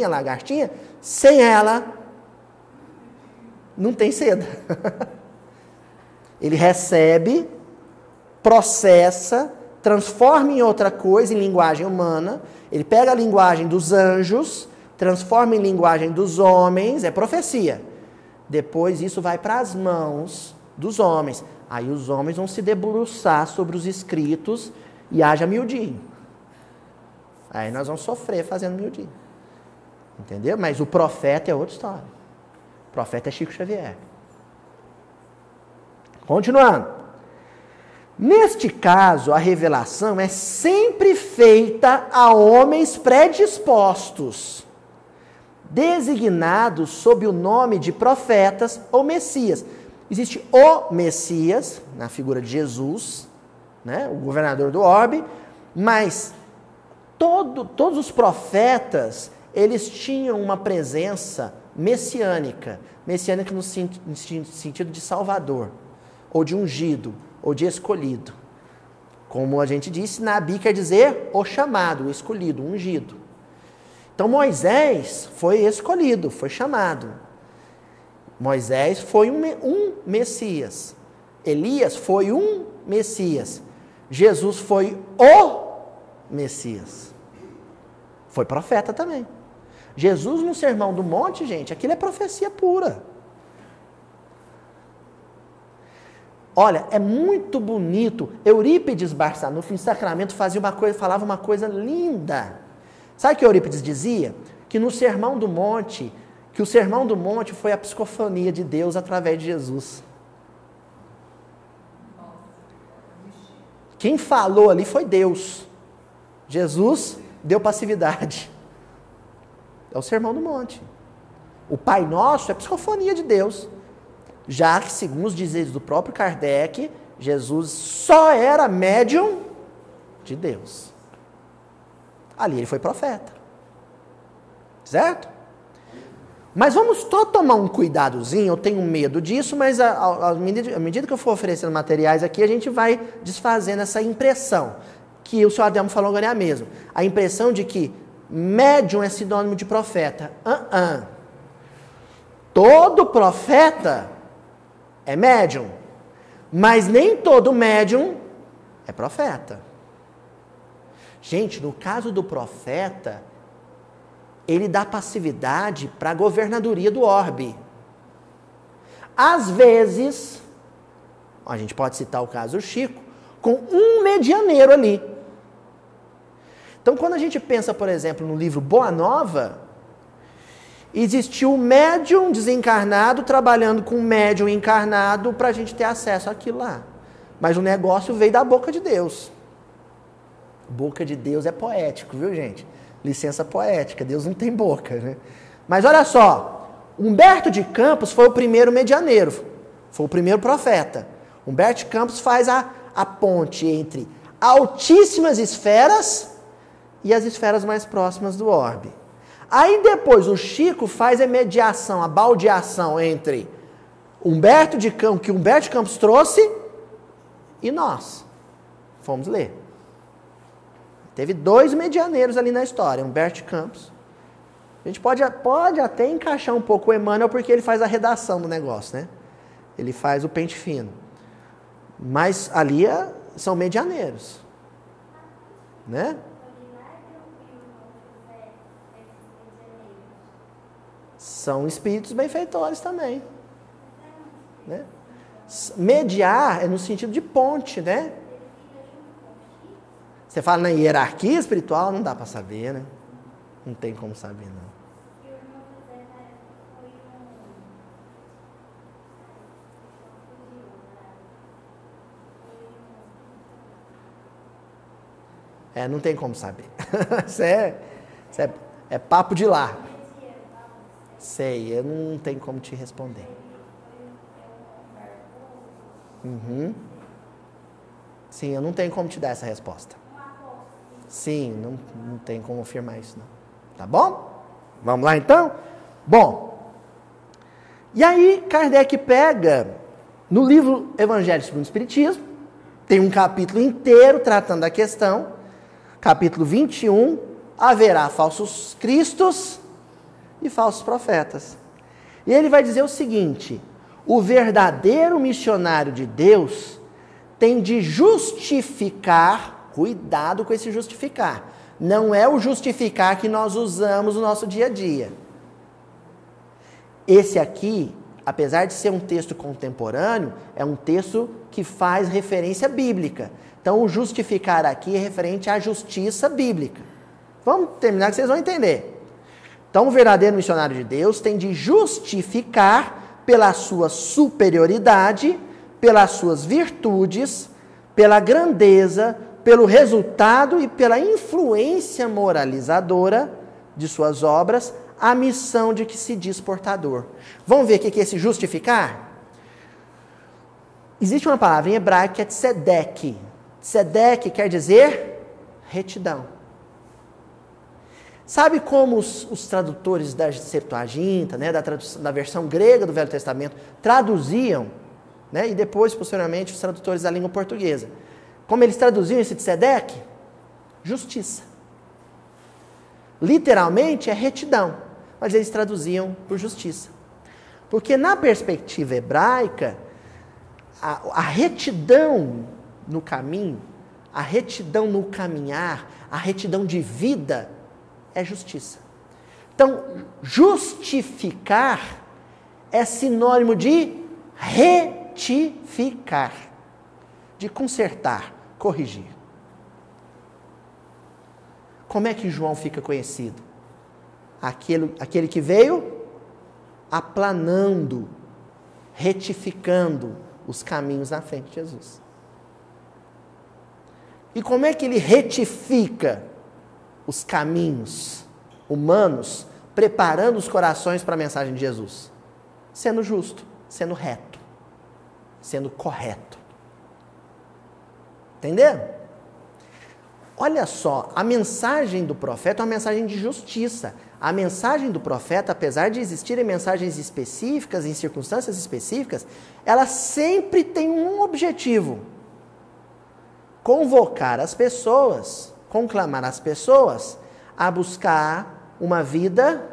S1: lagartinha, sem ela, não tem seda. Ele recebe, processa, transforma em outra coisa, em linguagem humana. Ele pega a linguagem dos anjos, transforma em linguagem dos homens, é profecia. Depois isso vai para as mãos dos homens. Aí os homens vão se debruçar sobre os escritos e haja miudinho. Aí nós vamos sofrer fazendo miudinho. Entendeu? Mas o profeta é outra história. O profeta é Chico Xavier. Continuando. Neste caso, a revelação é sempre feita a homens predispostos, designados sob o nome de profetas ou Messias. Existe o Messias, na figura de Jesus, né, o governador do orbe, mas todos os profetas, eles tinham uma presença messiânica. Messiânica no sentido de salvador, ou de ungido, ou de escolhido. Como a gente disse, Nabi quer dizer o chamado, o escolhido, o ungido. Então Moisés foi escolhido, foi chamado. Moisés foi um Messias. Elias foi um Messias. Jesus foi o Messias. Foi profeta também. Jesus no Sermão do Monte, gente, aquilo é profecia pura. Olha, é muito bonito. Eurípides Barçanufo, em Sacramento, falava uma coisa linda. Sabe o que Eurípides dizia? Que no Sermão do Monte, que o Sermão do Monte foi a psicofonia de Deus através de Jesus. Quem falou ali foi Deus. Jesus deu passividade. É o Sermão do Monte. O Pai Nosso é psicofonia de Deus. Já que, segundo os dizeres do próprio Kardec, Jesus só era médium de Deus. Ali ele foi profeta. Certo? Mas vamos tomar um cuidadozinho, eu tenho medo disso, mas à medida que eu for oferecendo materiais aqui, a gente vai desfazendo essa impressão, que o senhor Adelmo falou agora é a mesma. A impressão de que médium é sinônimo de profeta. Todo profeta é médium, mas nem todo médium é profeta. Gente, no caso do profeta, ele dá passividade para a governadoria do orbe. Às vezes, a gente pode citar o caso do Chico, com um medianeiro ali. Então, quando a gente pensa, por exemplo, no livro Boa Nova, existiu um médium desencarnado trabalhando com um médium encarnado para a gente ter acesso àquilo lá. Mas o negócio veio da boca de Deus. Boca de Deus é poético, viu, gente? Licença poética, Deus não tem boca, né? Mas olha só, Humberto de Campos foi o primeiro medianeiro, foi o primeiro profeta. Humberto de Campos faz a ponte entre altíssimas esferas e as esferas mais próximas do orbe. Aí depois o Chico faz a mediação, a baldeação entre Humberto de Campos, que Humberto de Campos trouxe, e nós. Fomos ler. Teve 2 medianeiros ali na história, Humberto de Campos. A gente pode até encaixar um pouco o Emmanuel, porque ele faz a redação do negócio, né? Ele faz o pente fino. Mas ali são medianeiros. Né? São espíritos benfeitores também. Né? Mediar é no sentido de ponte, né? Você fala na hierarquia espiritual, não dá para saber, né? Não tem como saber, não. Não tem como saber. Isso é papo de lá. Sei, eu não tenho como te responder. Sim, eu não tenho como te dar essa resposta. Sim, não tem como afirmar isso, não. Tá bom? Vamos lá, então? Bom, e aí Kardec pega, no livro Evangelho segundo o Espiritismo, tem um capítulo inteiro tratando da questão, capítulo 21, haverá falsos cristos e falsos profetas. E ele vai dizer o seguinte: o verdadeiro missionário de Deus tem de justificar, cuidado com esse justificar, não é o justificar que nós usamos no nosso dia a dia. Esse aqui, apesar de ser um texto contemporâneo, é um texto que faz referência bíblica. Então, o justificar aqui é referente à justiça bíblica. Vamos terminar que vocês vão entender. Então, o verdadeiro missionário de Deus tem de justificar pela sua superioridade, pelas suas virtudes, pela grandeza, pelo resultado e pela influência moralizadora de suas obras, a missão de que se diz portador. Vamos ver o que é esse justificar? Existe uma palavra em hebraico que é tzedek. Tzedek quer dizer retidão. Sabe como os tradutores da Septuaginta, né, da versão grega do Velho Testamento, traduziam, né, e depois, posteriormente, os tradutores da língua portuguesa. Como eles traduziam esse tzedek? Justiça. Literalmente é retidão, mas eles traduziam por justiça. Porque na perspectiva hebraica, a retidão no caminho, a retidão no caminhar, a retidão de vida é justiça. Então, justificar é sinônimo de retificar, de consertar, corrigir. Como é que João fica conhecido? Aquele que veio aplanando, retificando os caminhos na frente de Jesus. E como é que ele retifica os caminhos humanos, preparando os corações para a mensagem de Jesus? Sendo justo, sendo reto, sendo correto. Entenderam? Olha só, a mensagem do profeta é uma mensagem de justiça. A mensagem do profeta, apesar de existirem mensagens específicas, em circunstâncias específicas, ela sempre tem um objetivo: convocar as pessoas, conclamar as pessoas a buscar uma vida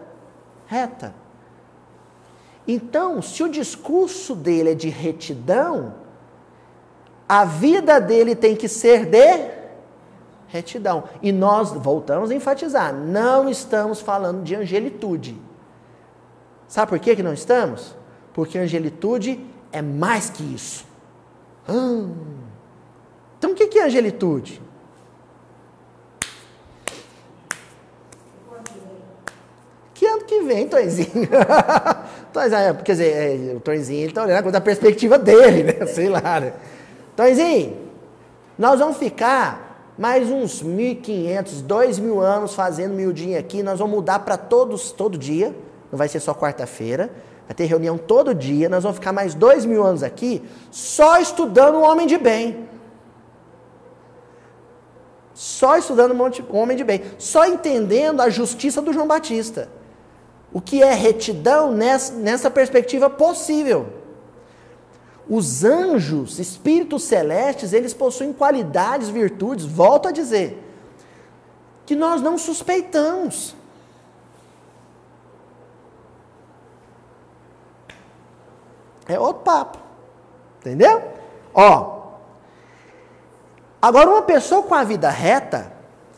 S1: reta. Então, se o discurso dele é de retidão, a vida dele tem que ser de retidão. E nós voltamos a enfatizar, não estamos falando de angelitude. Sabe por que não estamos? Porque angelitude é mais que isso. Então o que é angelitude? Que ano que vem, Tonzinho? Quer dizer, o Tonzinho está olhando a coisa da perspectiva dele, né? Sei lá, né? Tonzinho, nós vamos ficar mais uns 1.500, 2.000 anos fazendo miudinho aqui. Nós vamos mudar para todos, todo dia. Não vai ser só quarta-feira. Vai ter reunião todo dia. Nós vamos ficar mais 2.000 anos aqui só estudando o homem de bem. Só estudando o homem de bem. Só entendendo a justiça do João Batista. O que é retidão nessa perspectiva possível. Os anjos, espíritos celestes, eles possuem qualidades, virtudes, volto a dizer, que nós não suspeitamos. É outro papo. Entendeu? Agora uma pessoa com a vida reta,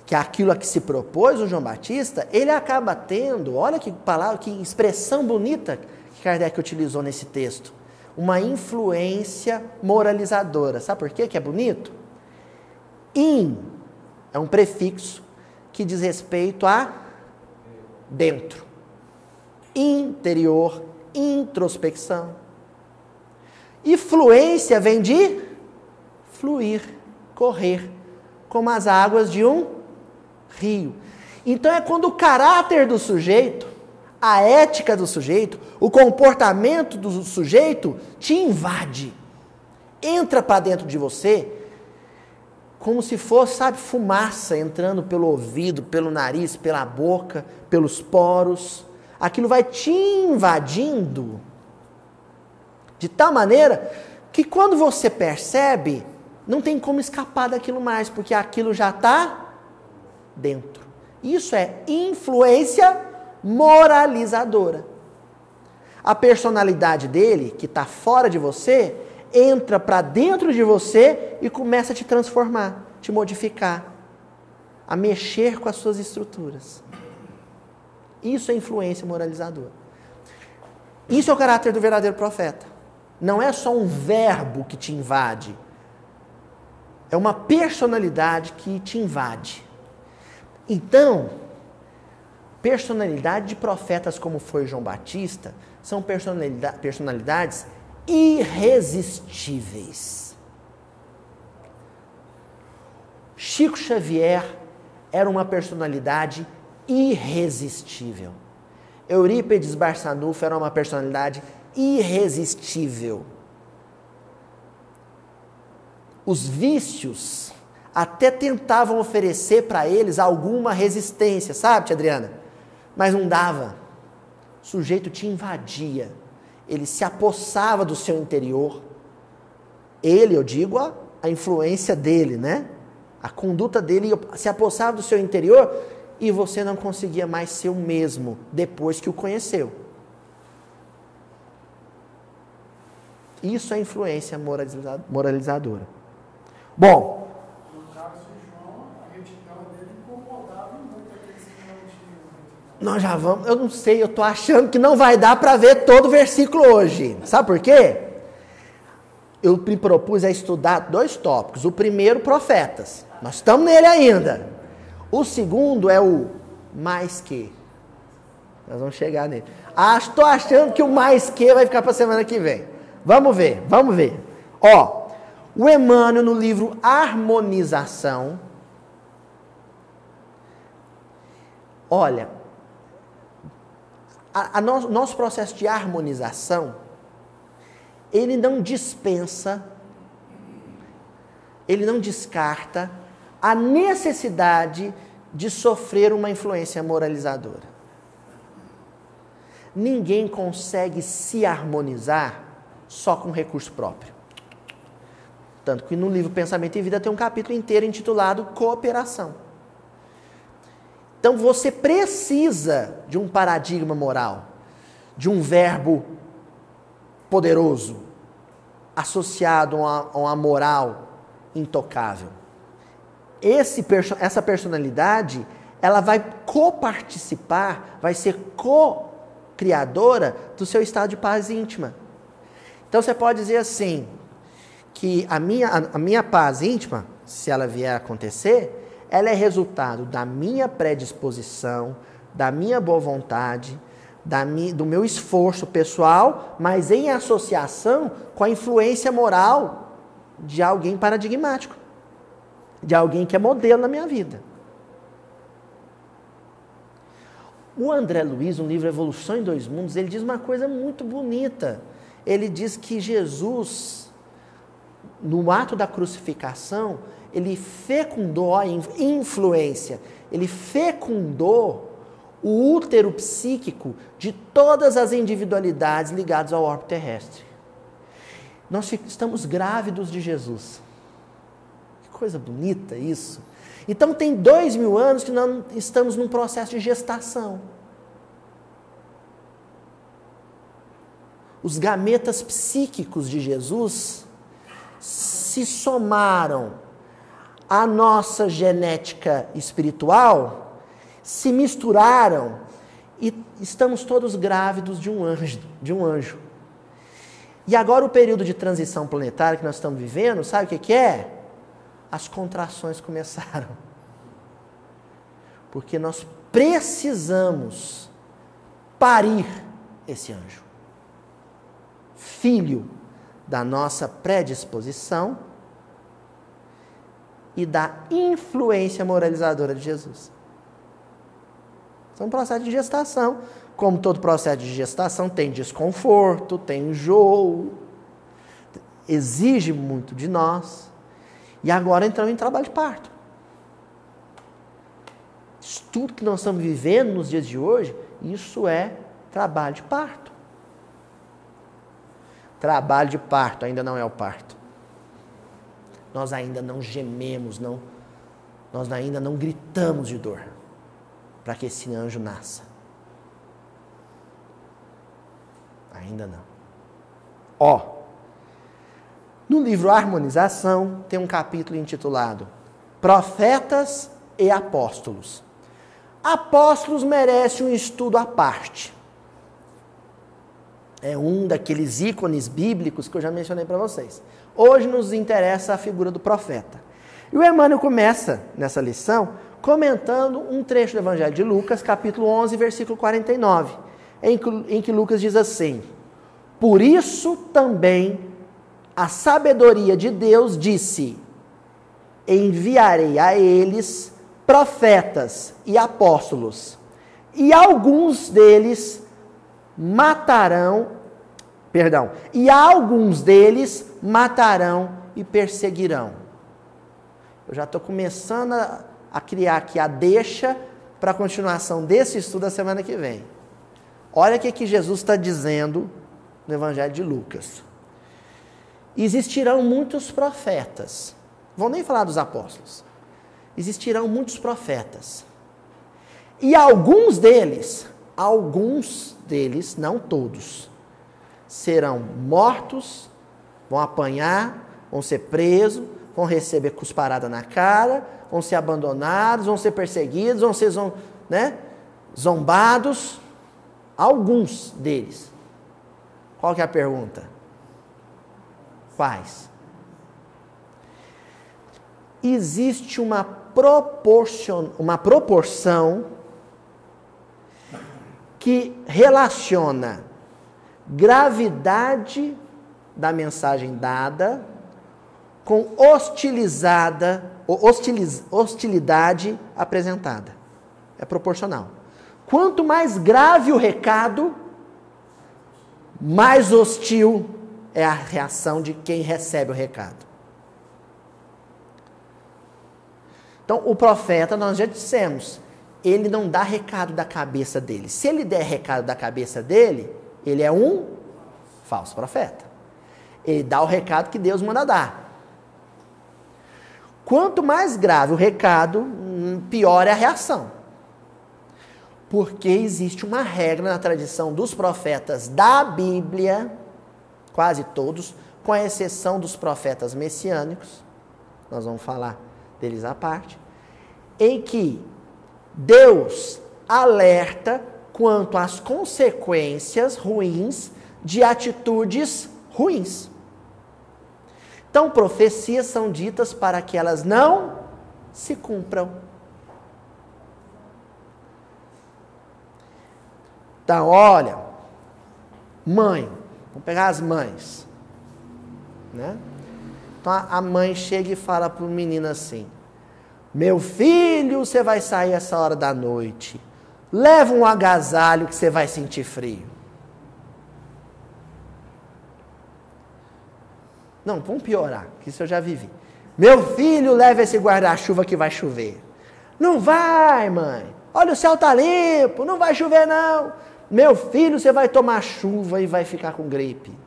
S1: que é aquilo a que se propôs o João Batista, ele acaba tendo, olha que palavra, que expressão bonita que Kardec utilizou nesse texto. Uma influência moralizadora. Sabe por quê que é bonito? In é um prefixo que diz respeito a dentro. Interior, introspecção. E fluência vem de fluir, correr, como as águas de um rio. Então é quando o caráter do sujeito, a ética do sujeito, o comportamento do sujeito te invade. Entra para dentro de você como se fosse, sabe, fumaça entrando pelo ouvido, pelo nariz, pela boca, pelos poros. Aquilo vai te invadindo de tal maneira que quando você percebe, não tem como escapar daquilo mais, porque aquilo já está dentro. Isso é influência moralizadora. A personalidade dele, que está fora de você, entra para dentro de você e começa a te transformar, te modificar, a mexer com as suas estruturas. Isso é influência moralizadora. Isso é o caráter do verdadeiro profeta. Não é só um verbo que te invade. É uma personalidade que te invade. Então, personalidade de profetas como foi João Batista, são personalidades irresistíveis. Chico Xavier era uma personalidade irresistível. Eurípides Barçanufo era uma personalidade irresistível. Os vícios até tentavam oferecer para eles alguma resistência, sabe, tia Adriana? Mas não dava. O sujeito te invadia. Ele se apossava do seu interior. Ele, eu digo, a influência dele, né? A conduta dele se apossava do seu interior e você não conseguia mais ser o mesmo depois que o conheceu. Isso é influência moralizadora. Bom,
S2: no caso de João, a retidão dele incomodava muito aqueles que não tinham retidão.
S1: Nós já vamos, eu não sei, eu estou achando que não vai dar para ver todo o versículo hoje. Sabe por quê? Eu me propus a estudar 2 tópicos. O primeiro, profetas. Nós estamos nele ainda. O segundo é o mais que. Nós vamos chegar nele. Estou achando que o mais que vai ficar para a semana que vem. Vamos ver. Ó, o Emmanuel no livro Harmonização. Olha, nosso processo de harmonização, ele não dispensa, ele não descarta a necessidade de sofrer uma influência moralizadora. Ninguém consegue se harmonizar só com recurso próprio. Tanto que no livro Pensamento e Vida tem um capítulo inteiro intitulado Cooperação. Então você precisa de um paradigma moral, de um verbo poderoso, associado a uma moral intocável. Essa personalidade, ela vai coparticipar, vai ser co-criadora do seu estado de paz íntima. Então você pode dizer assim, que a minha paz íntima, se ela vier a acontecer, ela é resultado da minha predisposição, da minha boa vontade, do meu esforço pessoal, mas em associação com a influência moral de alguém paradigmático, de alguém que é modelo na minha vida. O André Luiz, no livro Evolução em 2 Mundos, ele diz uma coisa muito bonita. Ele diz que Jesus, no ato da crucificação, ele fecundou a influência, ele fecundou o útero psíquico de todas as individualidades ligadas ao orbe terrestre. Nós estamos grávidos de Jesus. Que coisa bonita isso. Então tem 2000 anos que nós estamos num processo de gestação. Os gametas psíquicos de Jesus se somaram à nossa genética espiritual, se misturaram e estamos todos grávidos de um anjo. E agora o período de transição planetária que nós estamos vivendo, sabe o que é? As contrações começaram. Porque nós precisamos parir esse anjo. Filho da nossa predisposição e da influência moralizadora de Jesus. É um processo de gestação. Como todo processo de gestação, tem desconforto, tem enjoo, exige muito de nós. E agora entramos em trabalho de parto. Isso tudo que nós estamos vivendo nos dias de hoje, isso é trabalho de parto. Trabalho de parto ainda não é o parto. Nós ainda não gememos, nós ainda não gritamos de dor para que esse anjo nasça. Ainda não. No livro Harmonização tem um capítulo intitulado Profetas e Apóstolos. Apóstolos merece um estudo à parte. É um daqueles ícones bíblicos que eu já mencionei para vocês. Hoje nos interessa a figura do profeta. E o Emmanuel começa nessa lição comentando um trecho do Evangelho de Lucas, capítulo 11, versículo 49, em que Lucas diz assim: por isso também a sabedoria de Deus disse: enviarei a eles profetas e apóstolos, e alguns deles matarão e perseguirão. Eu já estou começando a criar aqui a deixa para a continuação desse estudo da semana que vem. Olha o que Jesus está dizendo no Evangelho de Lucas. Existirão muitos profetas. Vou nem falar dos apóstolos. Existirão muitos profetas. E alguns deles, não todos, serão mortos, vão apanhar, vão ser presos, vão receber cusparada na cara, vão ser abandonados, vão ser perseguidos, vão ser zombados. Alguns deles. Qual que é a pergunta? Quais? Existe uma proporção que relaciona gravidade da mensagem dada com hostilidade apresentada. É proporcional. Quanto mais grave o recado, mais hostil é a reação de quem recebe o recado. Então, o profeta, nós já dissemos, ele não dá recado da cabeça dele. Se ele der recado da cabeça dele, ele é um falso profeta. Ele dá o recado que Deus manda dar. Quanto mais grave o recado, pior é a reação. Porque existe uma regra na tradição dos profetas da Bíblia, quase todos, com a exceção dos profetas messiânicos, nós vamos falar deles à parte, em que Deus alerta quanto às consequências ruins de atitudes ruins. Então, profecias são ditas para que elas não se cumpram. Então, olha, mãe, vamos pegar as mães, né? Então, a mãe chega e fala para o menino assim: meu filho, você vai sair essa hora da noite, leva um agasalho que você vai sentir frio. Não, vamos piorar, que isso eu já vivi. Meu filho, leva esse guarda-chuva que vai chover. Não vai, mãe. Olha, o céu está limpo, não vai chover não. Meu filho, você vai tomar chuva e vai ficar com gripe.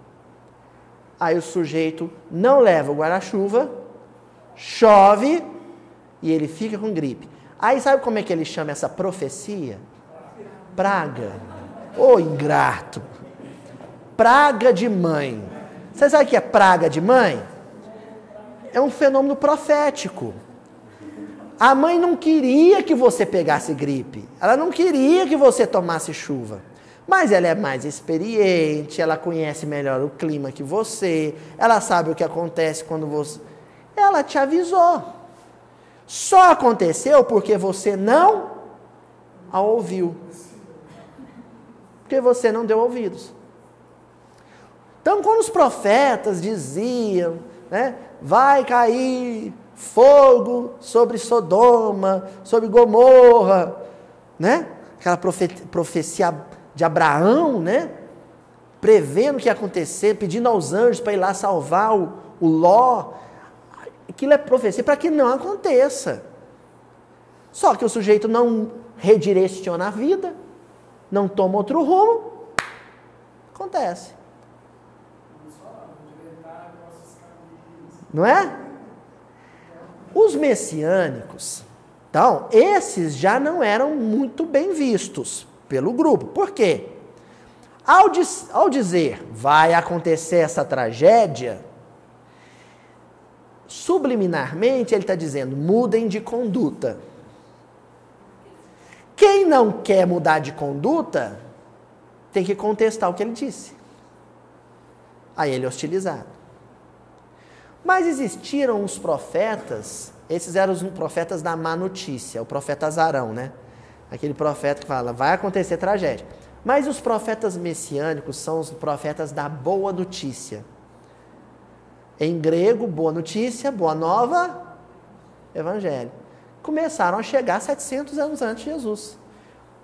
S1: Aí o sujeito não leva o guarda-chuva, chove e ele fica com gripe. Aí sabe como é que ele chama essa profecia? Praga. Ô, ingrato. Praga de mãe. Você sabe o que é praga de mãe? É um fenômeno profético. A mãe não queria que você pegasse gripe. Ela não queria que você tomasse chuva. Mas ela é mais experiente, ela conhece melhor o clima que você, ela sabe o que acontece quando você... Ela te avisou. Só aconteceu porque você não a ouviu. Porque você não deu ouvidos. Então, quando os profetas diziam, né, vai cair fogo sobre Sodoma, sobre Gomorra, né? Aquela profecia de Abraão, né? Prevendo o que ia acontecer, pedindo aos anjos para ir lá salvar o Ló. Aquilo é profecia para que não aconteça. Só que o sujeito não redireciona a vida, não toma outro rumo, acontece. Não é? Os messiânicos, então, esses já não eram muito bem vistos pelo grupo. Por quê? Ao dizer, vai acontecer essa tragédia, subliminarmente ele está dizendo, mudem de conduta. Quem não quer mudar de conduta, tem que contestar o que ele disse. Aí ele é hostilizado. Mas existiram os profetas, esses eram os profetas da má notícia, o profeta Azarão, né? Aquele profeta que fala, vai acontecer tragédia. Mas os profetas messiânicos são os profetas da boa notícia. Em grego, boa notícia, boa nova, evangelho. Começaram a chegar 700 anos antes de Jesus.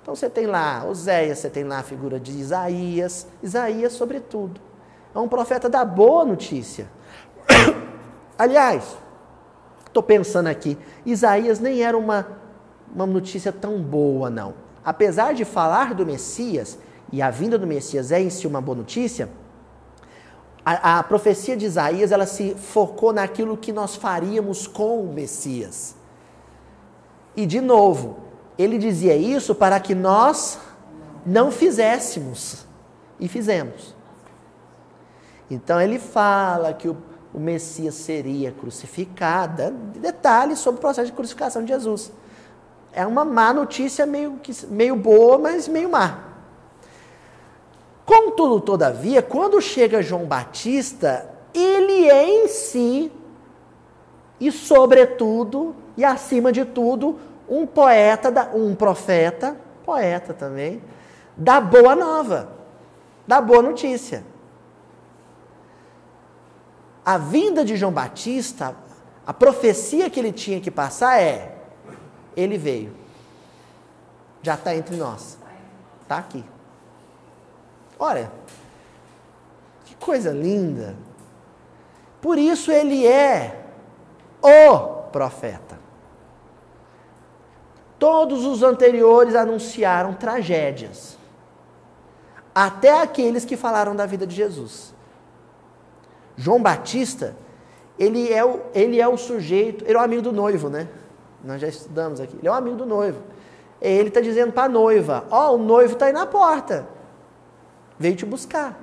S1: Então você tem lá Oséias, você tem lá a figura de Isaías, Isaías sobretudo. É um profeta da boa notícia. Aliás, estou pensando aqui, Isaías nem era uma notícia tão boa, não. Apesar de falar do Messias, e a vinda do Messias é em si uma boa notícia, a profecia de Isaías, ela se focou naquilo que nós faríamos com o Messias. E, de novo, ele dizia isso para que nós não fizéssemos, e fizemos. Então, ele fala que o Messias seria crucificado, detalhes sobre o processo de crucificação de Jesus. É uma má notícia, meio boa, mas meio má. Contudo, todavia, quando chega João Batista, ele é em si, e sobretudo, e acima de tudo, um profeta, poeta também, da boa nova, da boa notícia. A vinda de João Batista, a profecia que ele tinha que passar é, ele veio, já está entre nós, está aqui. Olha, que coisa linda. Por isso ele é o profeta. Todos os anteriores anunciaram tragédias, até aqueles que falaram da vida de Jesus. João Batista, ele é o sujeito, ele é o amigo do noivo, né? Nós já estudamos aqui. Ele é o amigo do noivo. Ele está dizendo para a noiva, o noivo está aí na porta. Veio te buscar.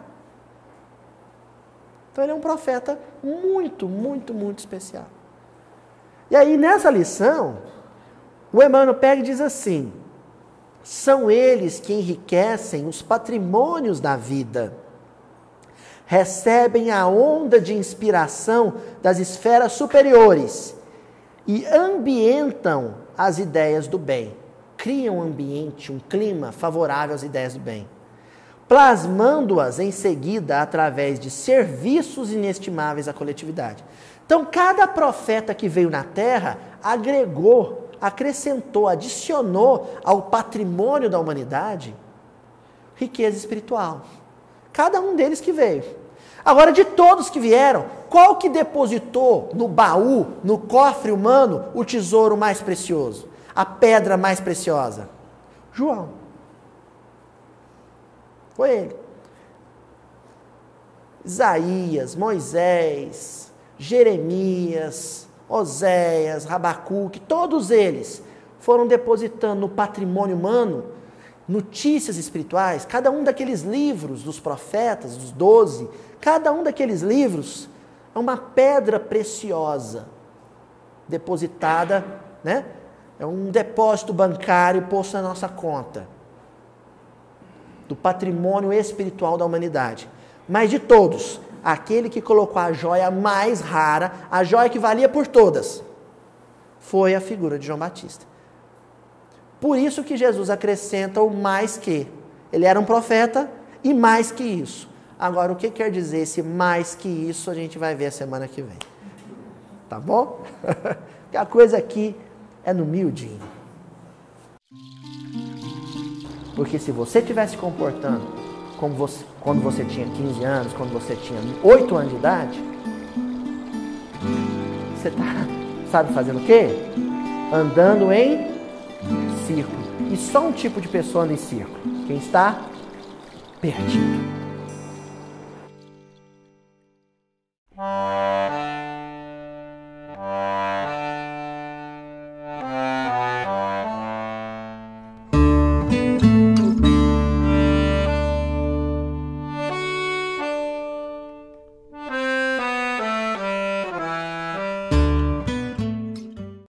S1: Então ele é um profeta muito, muito, muito especial. E aí nessa lição, o Emmanuel pega e diz assim, são eles que enriquecem os patrimônios da vida, recebem a onda de inspiração das esferas superiores e ambientam as ideias do bem, criam um ambiente, um clima favorável às ideias do bem, plasmando-as em seguida através de serviços inestimáveis à coletividade. Então, cada profeta que veio na Terra agregou, acrescentou, adicionou ao patrimônio da humanidade riqueza espiritual. Cada um deles que veio. Agora, de todos que vieram, qual que depositou no baú, no cofre humano, o tesouro mais precioso? A pedra mais preciosa? João. Foi ele. Isaías, Moisés, Jeremias, Oséias, Rabacuque, todos eles foram depositando no patrimônio humano notícias espirituais. Cada um daqueles livros dos profetas, dos 12, cada um daqueles livros é uma pedra preciosa depositada, né? É um depósito bancário posto na nossa conta do patrimônio espiritual da humanidade. Mas de todos, aquele que colocou a joia mais rara, a joia que valia por todas, foi a figura de João Batista. Por isso que Jesus acrescenta o mais que. Ele era um profeta e mais que isso. Agora, o que quer dizer esse mais que isso, a gente vai ver a semana que vem. Tá bom? Porque a coisa aqui é no miudinho. Porque se você estivesse se comportando como você, quando você tinha 15 anos, quando você tinha 8 anos de idade, você está, sabe, fazendo o quê? Andando em círculo. E só um tipo de pessoa anda em círculo. Quem está perdido.